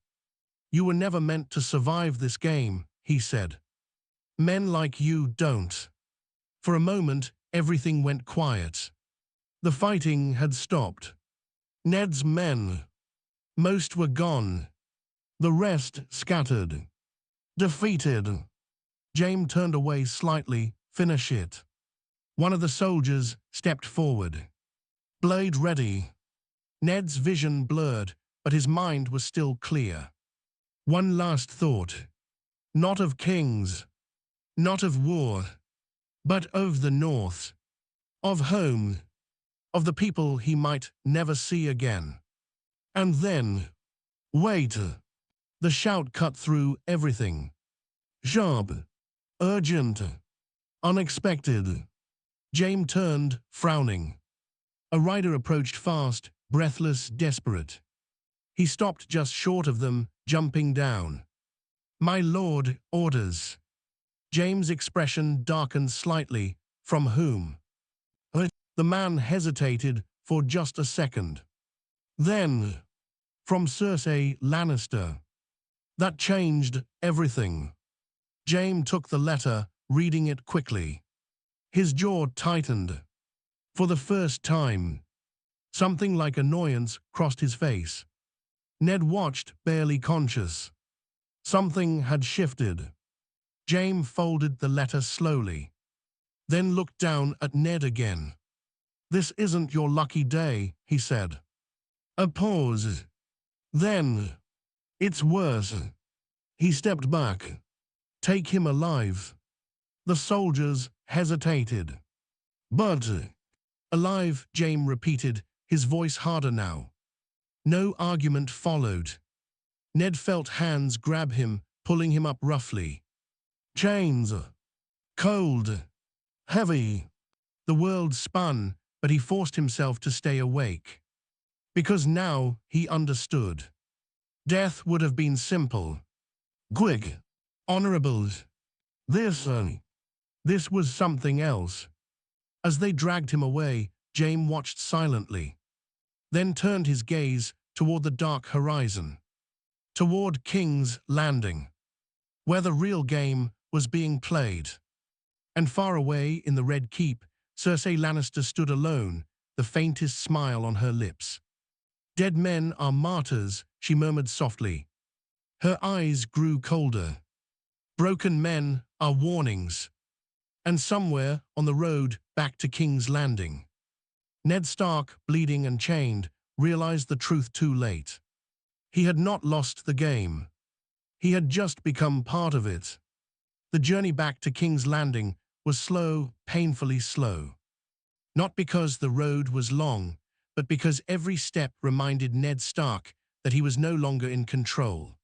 "You were never meant to survive this game," he said. "Men like you don't." For a moment, everything went quiet. The fighting had stopped. Ned's men, most were gone. The rest scattered. Defeated. James turned away slightly. "Finish it." One of the soldiers stepped forward. Blade ready. Ned's vision blurred, but his mind was still clear. One last thought. Not of kings. Not of war. But of the North. Of home. Of the people he might never see again. And then... Wait. The shout cut through everything. Sharp. Urgent. Unexpected. James turned, frowning. A rider approached fast, breathless, desperate. He stopped just short of them, jumping down. "My lord, orders." James' expression darkened slightly. "From whom?" The man hesitated for just a second. Then, "From Cersei Lannister." That changed everything. James took the letter, reading it quickly. His jaw tightened. For the first time, something like annoyance crossed his face. Ned watched, barely conscious. Something had shifted. James folded the letter slowly, then looked down at Ned again. "This isn't your lucky day," he said. A pause. Then, "It's worse." He stepped back. "Take him alive." The soldiers hesitated. "But..." "Alive," James repeated, his voice harder now. No argument followed. Ned felt hands grab him, pulling him up roughly. Chains. Cold. Heavy. The world spun, but he forced himself to stay awake. Because now he understood. Death would have been simple. Quick. Honorable. This was something else. As they dragged him away, James watched silently, then turned his gaze toward the dark horizon, toward King's Landing, where the real game was being played. And far away in the Red Keep, Cersei Lannister stood alone, the faintest smile on her lips. "Dead men are martyrs," she murmured softly. Her eyes grew colder. "Broken men are warnings." And somewhere on the road back to King's Landing, Ned Stark, bleeding and chained, realized the truth too late. He had not lost the game. He had just become part of it. The journey back to King's Landing was slow, painfully slow. Not because the road was long, but because every step reminded Ned Stark that he was no longer in control.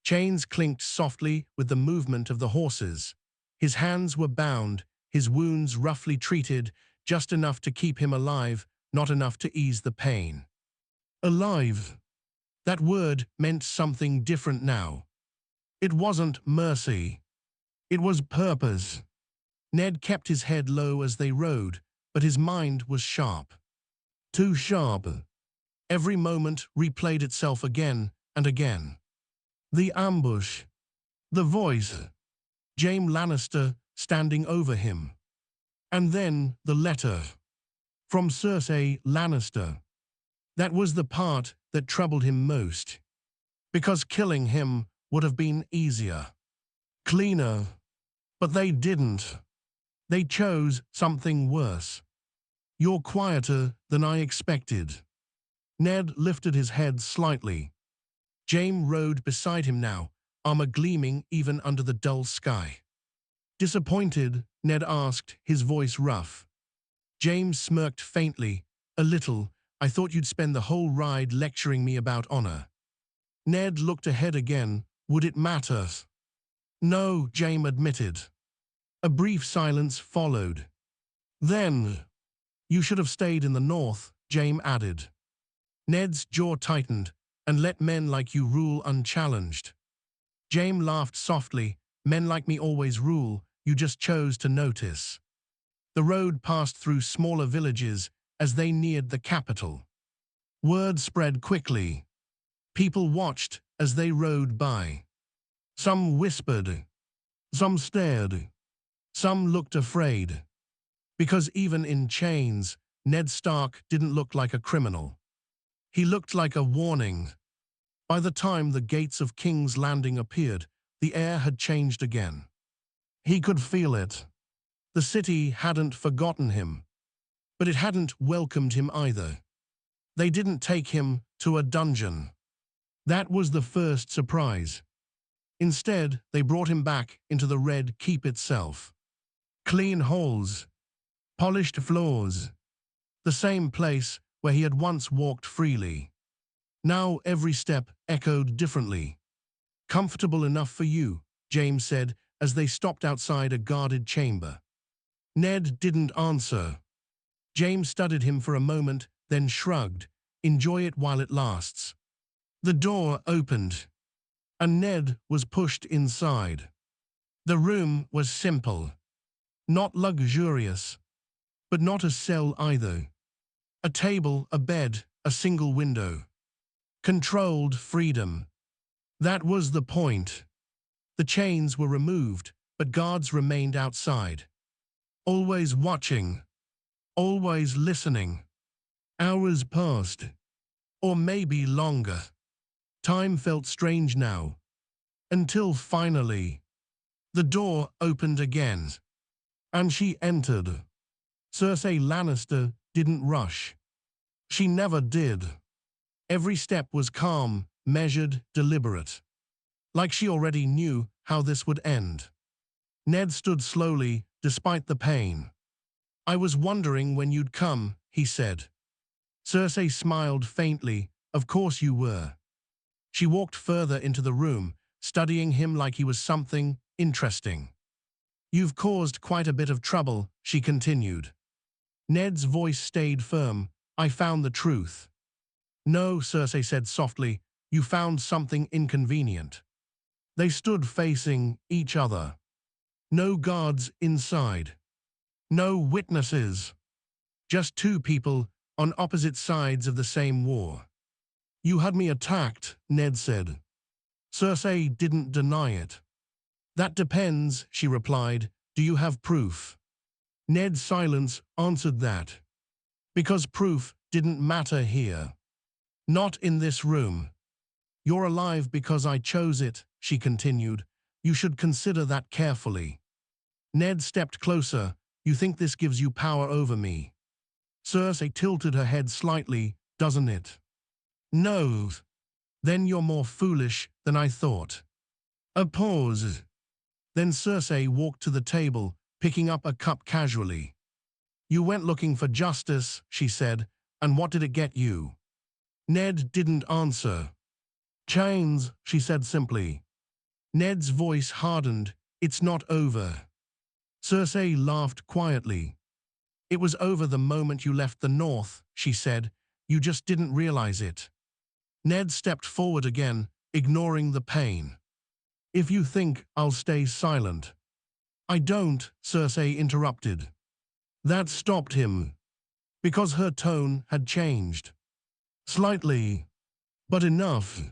Chains clinked softly with the movement of the horses. His hands were bound, his wounds roughly treated, just enough to keep him alive, not enough to ease the pain. Alive. That word meant something different now. It wasn't mercy. It was purpose. Ned kept his head low as they rode, but his mind was sharp. Too sharp. Every moment replayed itself again and again. The ambush. The voice. Jaime Lannister standing over him. And then the letter. From Cersei Lannister. That was the part that troubled him most. Because killing him would have been easier, cleaner. But they didn't. They chose something worse. You're quieter than I expected. Ned lifted his head slightly. Jaime rode beside him now, armor gleaming even under the dull sky. Disappointed, Ned asked, his voice rough. Jaime smirked faintly. A little. I thought you'd spend the whole ride lecturing me about honor. Ned looked ahead again. Would it matter? No, Jaime admitted. A brief silence followed. Then, you should have stayed in the north, Jaime added. Ned's jaw tightened. And let men like you rule unchallenged. Jaime laughed softly. Men like me always rule, you just chose to notice. The road passed through smaller villages as they neared the capital. Word spread quickly. People watched as they rode by. Some whispered. Some stared. Some looked afraid. Because even in chains, Ned Stark didn't look like a criminal. He looked like a warning. By the time the gates of King's Landing appeared, the air had changed again. He could feel it. The city hadn't forgotten him. But it hadn't welcomed him either. They didn't take him to a dungeon. That was the first surprise. Instead, they brought him back into the Red Keep itself. Clean halls. Polished floors. The same place where he had once walked freely. Now every step echoed differently. Comfortable enough for you, Jaime said as they stopped outside a guarded chamber. Ned didn't answer. Jaime studied him for a moment, then shrugged. Enjoy it while it lasts. The door opened, and Ned was pushed inside. The room was simple. Not luxurious, but not a cell either. A table, a bed, a single window. Controlled freedom. That was the point. The chains were removed, but guards remained outside. Always watching. Always listening. Hours passed. Or maybe longer. Time felt strange now. Until finally, the door opened again. And she entered. Cersei Lannister didn't rush. She never did. Every step was calm, measured, deliberate. Like she already knew how this would end. Ned stood slowly, despite the pain. I was wondering when you'd come, he said. Cersei smiled faintly. Of course you were. She walked further into the room, studying him like he was something interesting. You've caused quite a bit of trouble, she continued. Ned's voice stayed firm. I found the truth. No, Cersei said softly, you found something inconvenient. They stood facing each other. No guards inside. No witnesses. Just two people on opposite sides of the same war. You had me attacked, Ned said. Cersei didn't deny it. That depends, she replied. Do you have proof? Ned's silence answered that. Because proof didn't matter here. Not in this room. You're alive because I chose it, she continued. You should consider that carefully. Ned stepped closer. You think this gives you power over me? Cersei tilted her head slightly. Doesn't it? No. Then you're more foolish than I thought. A pause. Then Cersei walked to the table, picking up a cup casually. You went looking for justice, she said, and what did it get you? Ned didn't answer. Chains, she said simply. Ned's voice hardened. It's not over. Cersei laughed quietly. It was over the moment you left the north, she said. You just didn't realize it. Ned stepped forward again, ignoring the pain. If you think I'll stay silent. I don't, Cersei interrupted. That stopped him. Because her tone had changed. Slightly. But enough.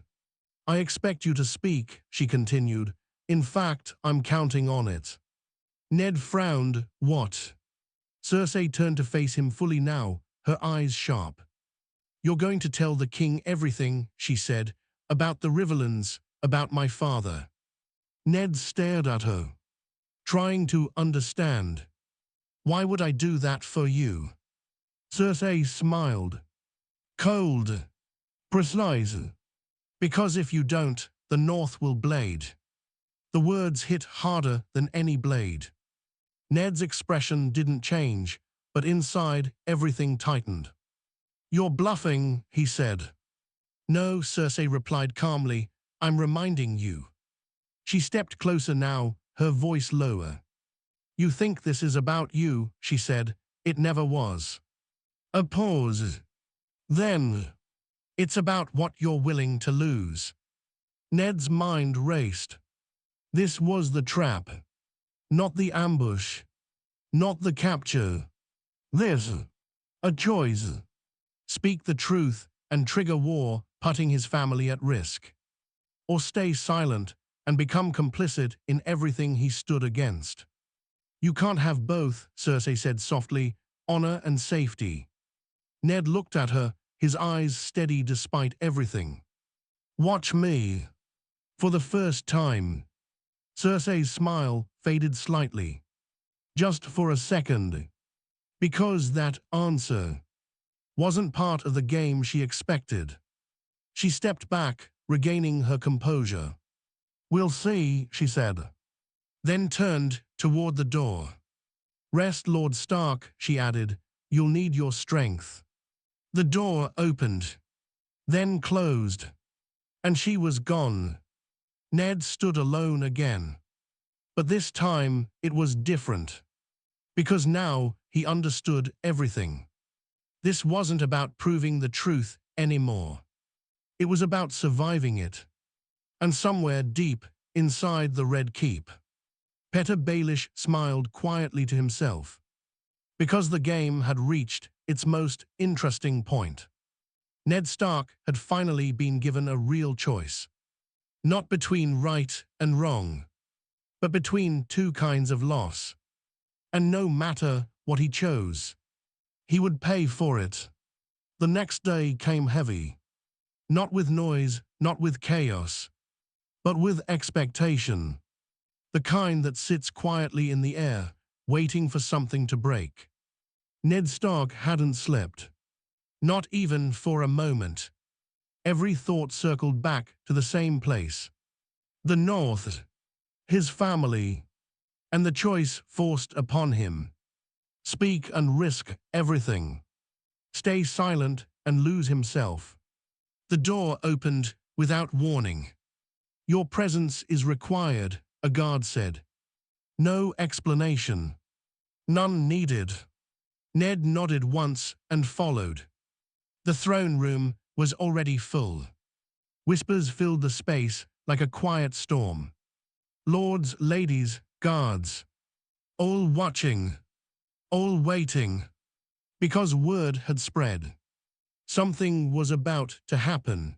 I expect you to speak, she continued. In fact, I'm counting on it. Ned frowned. What? Cersei turned to face him fully now, her eyes sharp. You're going to tell the king everything, she said, about the Riverlands, about my father. Ned stared at her, trying to understand. Why would I do that for you? Cersei smiled. Cold. Precise. Because if you don't, the North will blade. The words hit harder than any blade. Ned's expression didn't change, but inside everything tightened. You're bluffing, he said. No, Cersei replied calmly, I'm reminding you. She stepped closer now, her voice lower. You think this is about you, she said. It never was. A pause. Then, it's about what you're willing to lose. Ned's mind raced. This was the trap. Not the ambush. Not the capture. This. A choice. Speak the truth and trigger war, putting his family at risk. Or stay silent and become complicit in everything he stood against. You can't have both, Cersei said softly, honor and safety. Ned looked at her, his eyes steady despite everything. Watch me. For the first time. Cersei's smile faded slightly. Just for a second. Because that answer wasn't part of the game she expected. She stepped back, regaining her composure. We'll see, she said. Then turned toward the door. Rest, Lord Stark, she added. You'll need your strength. The door opened, then closed, and she was gone. Ned stood alone again. But this time it was different. Because now he understood everything. This wasn't about proving the truth anymore. It was about surviving it. And somewhere deep inside the Red Keep, Petyr Baelish smiled quietly to himself. Because the game had reached its most interesting point. Ned Stark had finally been given a real choice. Not between right and wrong, but between two kinds of loss. And no matter what he chose, he would pay for it. The next day came heavy. Not with noise, not with chaos, but with expectation. The kind that sits quietly in the air, waiting for something to break. Ned Stark hadn't slept. Not even for a moment. Every thought circled back to the same place. The North, his family, and the choice forced upon him. Speak and risk everything. Stay silent and lose himself. The door opened without warning. Your presence is required, a guard said. No explanation. None needed. Ned nodded once and followed. The throne room was already full. Whispers filled the space like a quiet storm. Lords, ladies, guards. All watching. All waiting. Because word had spread. Something was about to happen.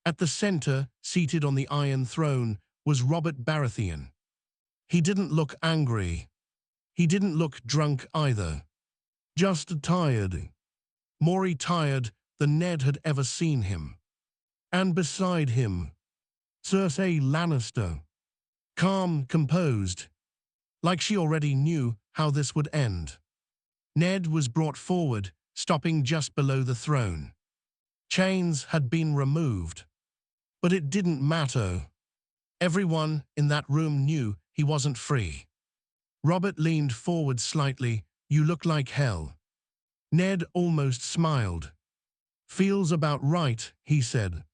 At the center, seated on the Iron Throne, was Robert Baratheon. He didn't look angry. He didn't look drunk either. Just tired. More tired than Ned had ever seen him. And beside him, Cersei Lannister. Calm, composed. Like she already knew how this would end. Ned was brought forward, stopping just below the throne. Chains had been removed. But it didn't matter. Everyone in that room knew he wasn't free. Robert leaned forward slightly. You look like hell. Ned almost smiled. Feels about right, he said.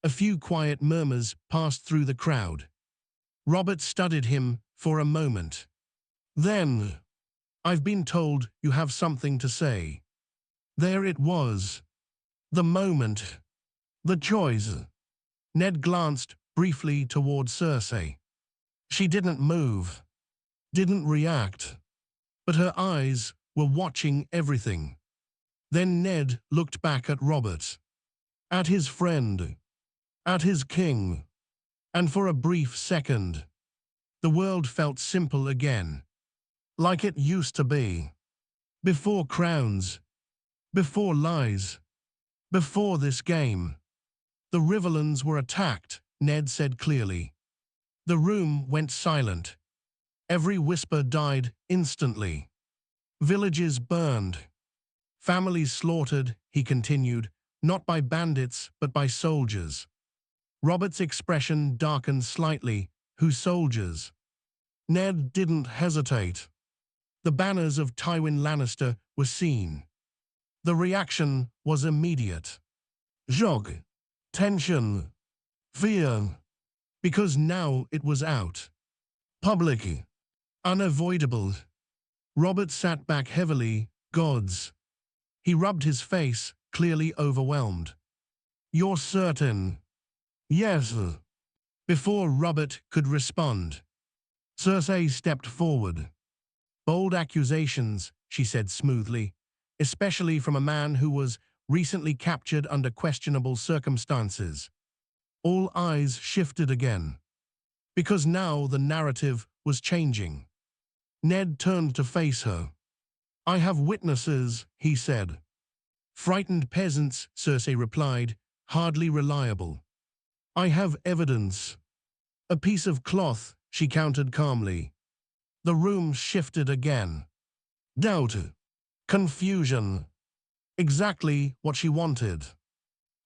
A few quiet murmurs passed through the crowd. Robert studied him for a moment. Then, I've been told you have something to say. There it was. The moment. The choice. Ned glanced briefly toward Cersei. She didn't move. Didn't react. But her eyes were watching everything. Then Ned looked back at Robert. At his friend. At his king. And for a brief second, the world felt simple again. Like it used to be. Before crowns. Before lies. Before this game, the Riverlands were attacked, Ned said clearly. The room went silent. Every whisper died instantly. Villages burned. Families slaughtered, he continued, not by bandits, but by soldiers. Robert's expression darkened slightly. Whose soldiers? Ned didn't hesitate. The banners of Tywin Lannister were seen. The reaction was immediate. Shock, tension, fear. Because now it was out. Public. Unavoidable. Robert sat back heavily. Gods. He rubbed his face, clearly overwhelmed. You're certain? Yes. Before Robert could respond, Cersei stepped forward. Bold accusations, she said smoothly, especially from a man who was recently captured under questionable circumstances. All eyes shifted again. Because now the narrative was changing. Ned turned to face her. I have witnesses, he said. Frightened peasants, Cersei replied, hardly reliable. I have evidence. A piece of cloth, she countered calmly. The room shifted again. Doubt. Confusion. Exactly what she wanted.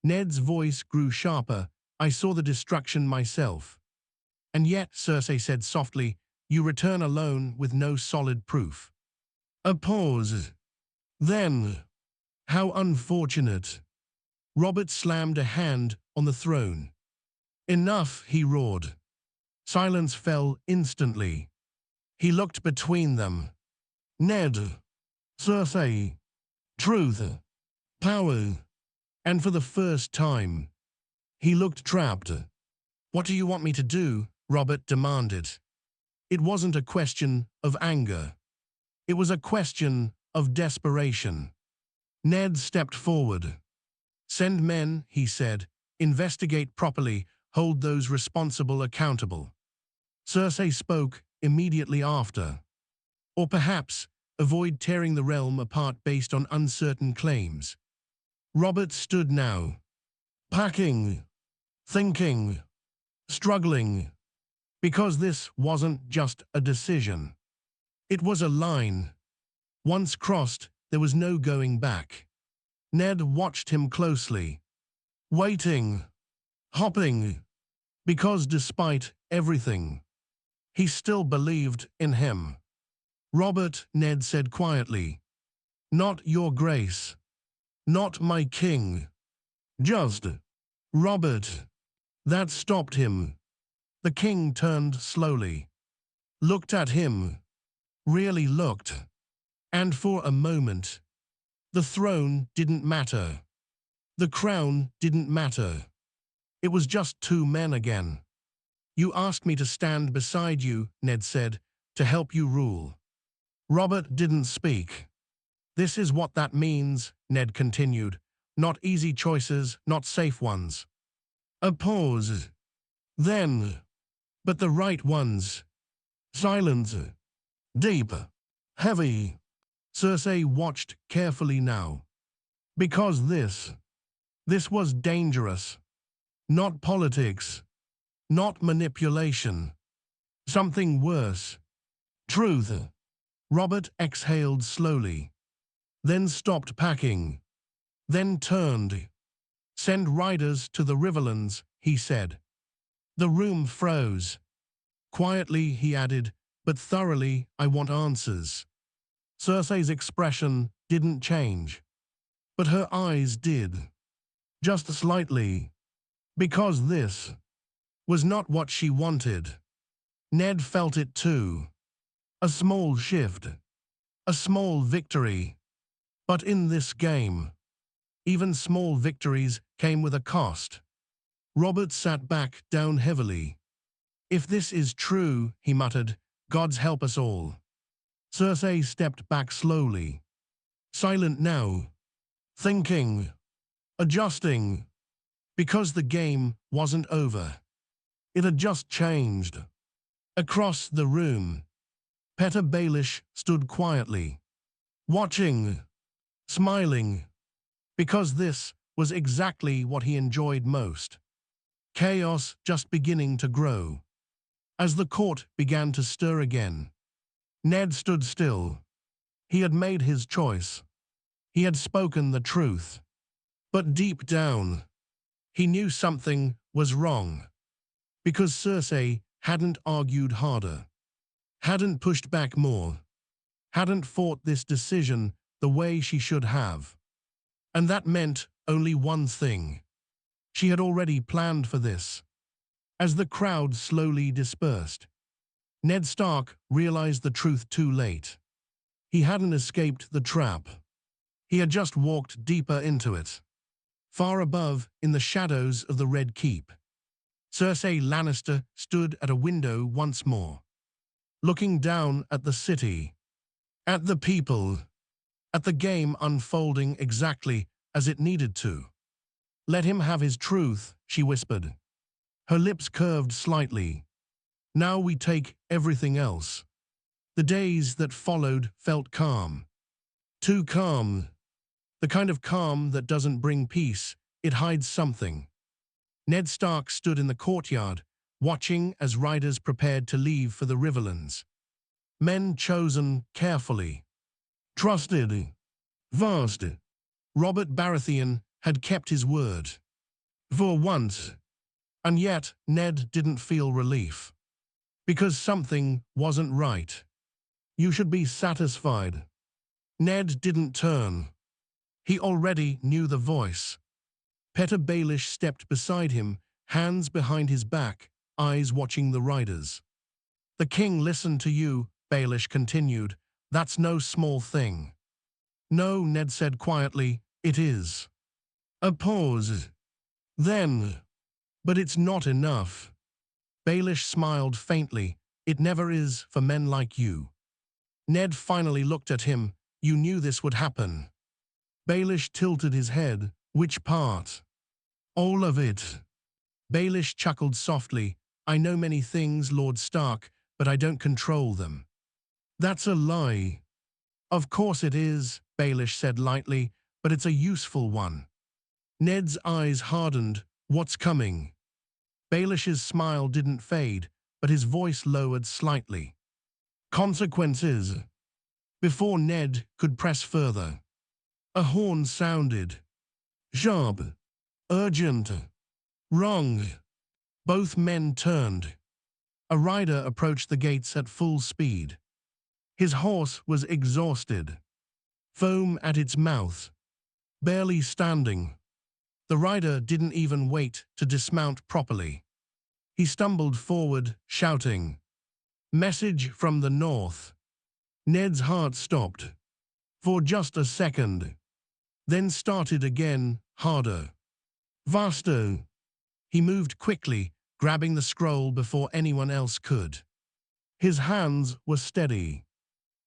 Ned's voice grew sharper. I saw the destruction myself. And yet, Cersei said softly, you return alone with no solid proof. A pause. Then, how unfortunate. Robert slammed a hand on the throne. Enough, he roared. Silence fell instantly. He looked between them. Ned, Cersei, truth, power. And for the first time, he looked trapped. What do you want me to do? Robert demanded. It wasn't a question of anger. It was a question of desperation. Ned stepped forward. Send men, he said, investigate properly, hold those responsible accountable. Cersei spoke immediately after. Or perhaps avoid tearing the realm apart based on uncertain claims. Robert stood now, packing, thinking, struggling, because this wasn't just a decision. It was a line. Once crossed, there was no going back. Ned watched him closely, waiting, hopping, because despite everything, he still believed in him. Robert, Ned said quietly, not your grace, not my king, just Robert. That stopped him. The king turned slowly, looked at him, really looked, and for a moment, the throne didn't matter. The crown didn't matter. It was just two men again. You asked me to stand beside you, Ned said, to help you rule. Robert didn't speak. This is what that means, Ned continued. Not easy choices, not safe ones. A pause. Then, but the right ones. Silence. Deep. Heavy. Cersei watched carefully now. Because this was dangerous. Not politics. Not manipulation. Something worse. Truth. Robert exhaled slowly. Then stopped packing. Then turned. Send riders to the Riverlands, he said. The room froze. Quietly, he added, but thoroughly, I want answers. Cersei's expression didn't change. But her eyes did. Just slightly. Because this was not what she wanted. Ned felt it too. A small shift. A small victory. But in this game, even small victories came with a cost. Robert sat back down heavily. If this is true, he muttered, gods help us all. Cersei stepped back slowly. Silent now. Thinking. Adjusting. Because the game wasn't over. It had just changed. Across the room, Petyr Baelish stood quietly, watching, smiling, because this was exactly what he enjoyed most. Chaos just beginning to grow. As the court began to stir again, Ned stood still. He had made his choice. He had spoken the truth. But deep down, he knew something was wrong. Because Cersei hadn't argued harder, hadn't pushed back more, hadn't fought this decision the way she should have. And that meant only one thing. She had already planned for this. As the crowd slowly dispersed, Ned Stark realized the truth too late. He hadn't escaped the trap. He had just walked deeper into it. Far above, in the shadows of the Red Keep, Cersei Lannister stood at a window once more, looking down at the city, at the people, at the game unfolding exactly as it needed to. "Let him have his truth," she whispered. Her lips curved slightly. "Now we take everything else." The days that followed felt calm. Too calm. The kind of calm that doesn't bring peace, it hides something. Ned Stark stood in the courtyard, watching as riders prepared to leave for the Riverlands. Men chosen carefully. Trusted. Vast. Robert Baratheon had kept his word. For once. And yet, Ned didn't feel relief. Because something wasn't right. "You should be satisfied." Ned didn't turn. He already knew the voice. Petter Baelish stepped beside him, hands behind his back, eyes watching the riders. "The king listened to you," Baelish continued. "That's no small thing." "No," Ned said quietly, "it is." A pause. Then, "But it's not enough." Baelish smiled faintly. "It never is for men like you." Ned finally looked at him. "You knew this would happen." Baelish tilted his head. "Which part?" "All of it." Baelish chuckled softly. "I know many things, Lord Stark, but I don't control them." "That's a lie." "Of course it is," Baelish said lightly, "but it's a useful one." Ned's eyes hardened. "What's coming?" Baelish's smile didn't fade, but his voice lowered slightly. "Consequences." Before Ned could press further, a horn sounded. Sharp. Urgent. Wrong. Both men turned. A rider approached the gates at full speed. His horse was exhausted, foam at its mouth, barely standing. The rider didn't even wait to dismount properly. He stumbled forward, shouting, "Message from the north." Ned's heart stopped. For just a second. Then started again, harder. "Vasto." He moved quickly, grabbing the scroll before anyone else could. His hands were steady.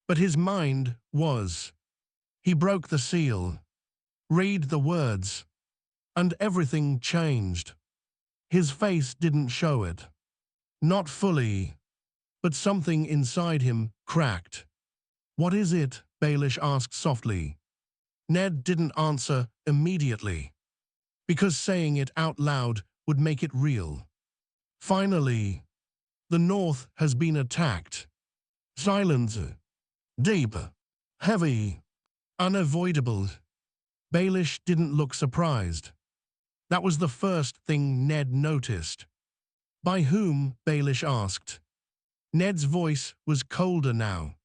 But his mind was. He broke the seal. Read the words. And everything changed. His face didn't show it. Not fully. But something inside him cracked. "What is it?" Baelish asked softly. Ned didn't answer immediately. Because saying it out loud would make it real. "Finally, the North has been attacked." Silence. Deep. Heavy. Unavoidable. Baelish didn't look surprised. That was the first thing Ned noticed. "By whom?" Baelish asked. Ned's voice was colder now.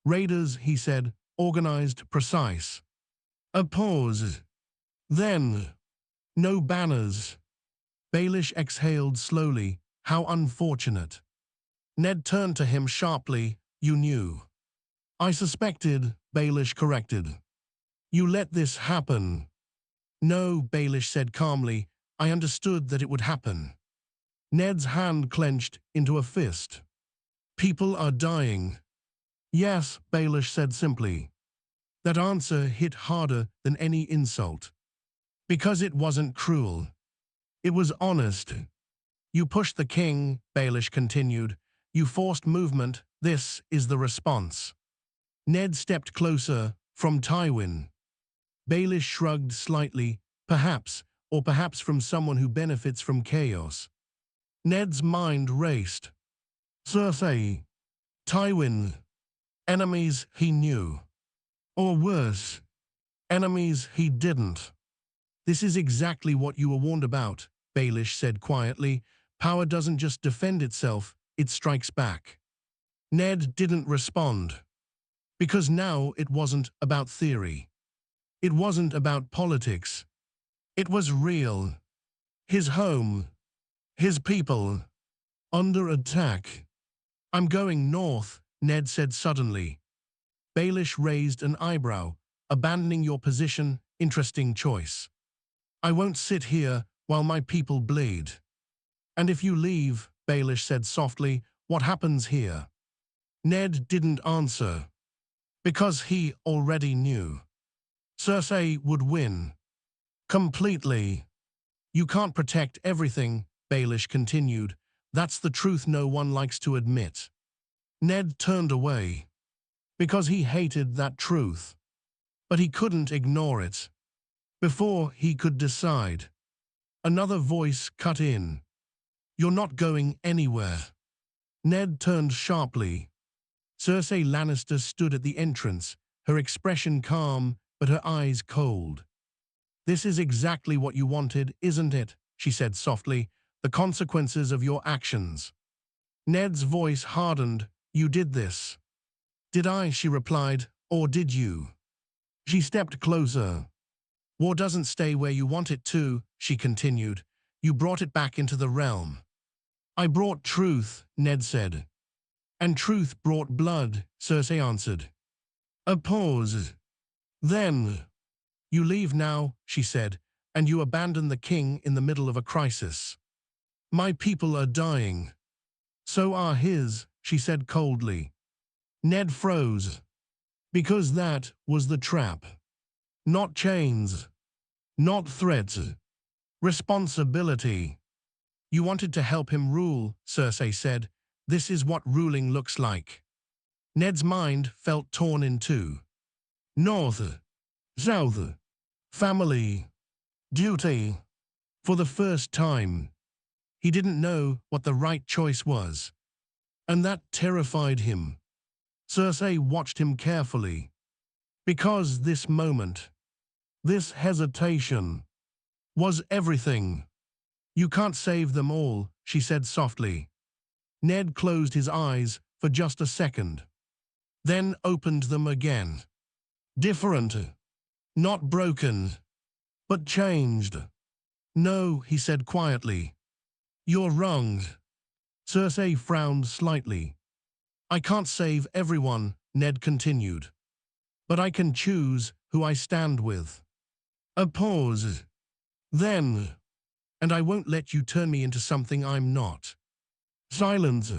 "Raiders," he said, "organized, precise." A pause. Then, "No banners." Baelish exhaled slowly. "How unfortunate." Ned turned to him sharply. "You knew." "I suspected," Baelish corrected. "You let this happen." "No," Baelish said calmly. "I understood that it would happen." Ned's hand clenched into a fist. "People are dying." "Yes," Baelish said simply. That answer hit harder than any insult. Because it wasn't cruel. It was honest. "You pushed the king," Baelish continued. "You forced movement. This is the response." Ned stepped closer. "From Tywin." Baelish shrugged slightly. Perhaps, or perhaps from someone who benefits from chaos. Ned's mind raced. Cersei, Tywin, enemies he knew. Or worse, enemies he didn't. This is exactly what you were warned about, Baelish said quietly. Power doesn't just defend itself, it strikes back. Ned didn't respond. Because now it wasn't about theory. It wasn't about politics. It was real. His home. His people. Under attack. I'm going north, Ned said suddenly. Baelish raised an eyebrow. Abandoning your position, interesting choice. I won't sit here while my people bleed. And if you leave, Baelish said softly, what happens here? Ned didn't answer. Because he already knew. Cersei would win. Completely. You can't protect everything, Baelish continued. That's the truth no one likes to admit. Ned turned away. Because he hated that truth. But he couldn't ignore it. Before he could decide. Another voice cut in. You're not going anywhere. Ned turned sharply. Cersei Lannister stood at the entrance, her expression calm, but her eyes cold. This is exactly what you wanted, isn't it? She said softly. The consequences of your actions. Ned's voice hardened. You did this. Did I? She replied. Or did you? She stepped closer. War doesn't stay where you want it to, she continued. You brought it back into the realm. I brought truth, Ned said. And truth brought blood, Cersei answered. A pause. Then, you leave now, she said, and you abandon the king in the middle of a crisis. My people are dying. So are his, she said coldly. Ned froze. Because that was the trap. Not chains. Not threats. Responsibility. You wanted to help him rule, Cersei said. This is what ruling looks like. Ned's mind felt torn in two. North. South. Family. Duty. For the first time. He didn't know what the right choice was. And that terrified him. Cersei watched him carefully. Because this moment, this hesitation, was everything. You can't save them all, she said softly. Ned closed his eyes for just a second. Then opened them again. Different. Not broken. But changed. No, he said quietly. You're wrong. Cersei frowned slightly. I can't save everyone, Ned continued. But I can choose who I stand with. A pause. Then. And I won't let you turn me into something I'm not. Silence.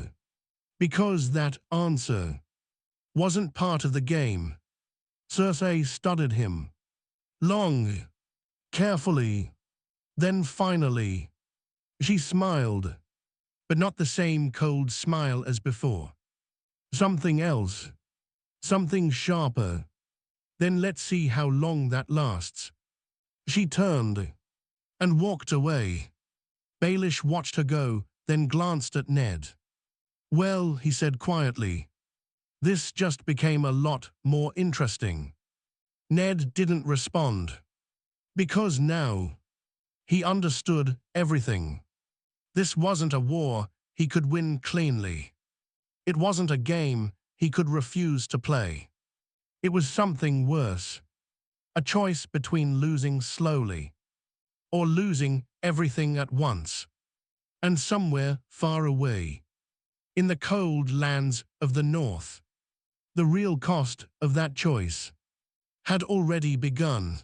Because that answer wasn't part of the game. Cersei studied him. Long. Carefully. Then finally. She smiled. But not the same cold smile as before. Something else. Something sharper. Then let's see how long that lasts. She turned. And walked away. Baelish watched her go, then glanced at Ned. Well, he said quietly. This just became a lot more interesting. Ned didn't respond. Because now, he understood everything. This wasn't a war he could win cleanly. It wasn't a game he could refuse to play. It was something worse. A choice between losing slowly or losing everything at once. And somewhere far away, in the cold lands of the north, the real cost of that choice had already begun.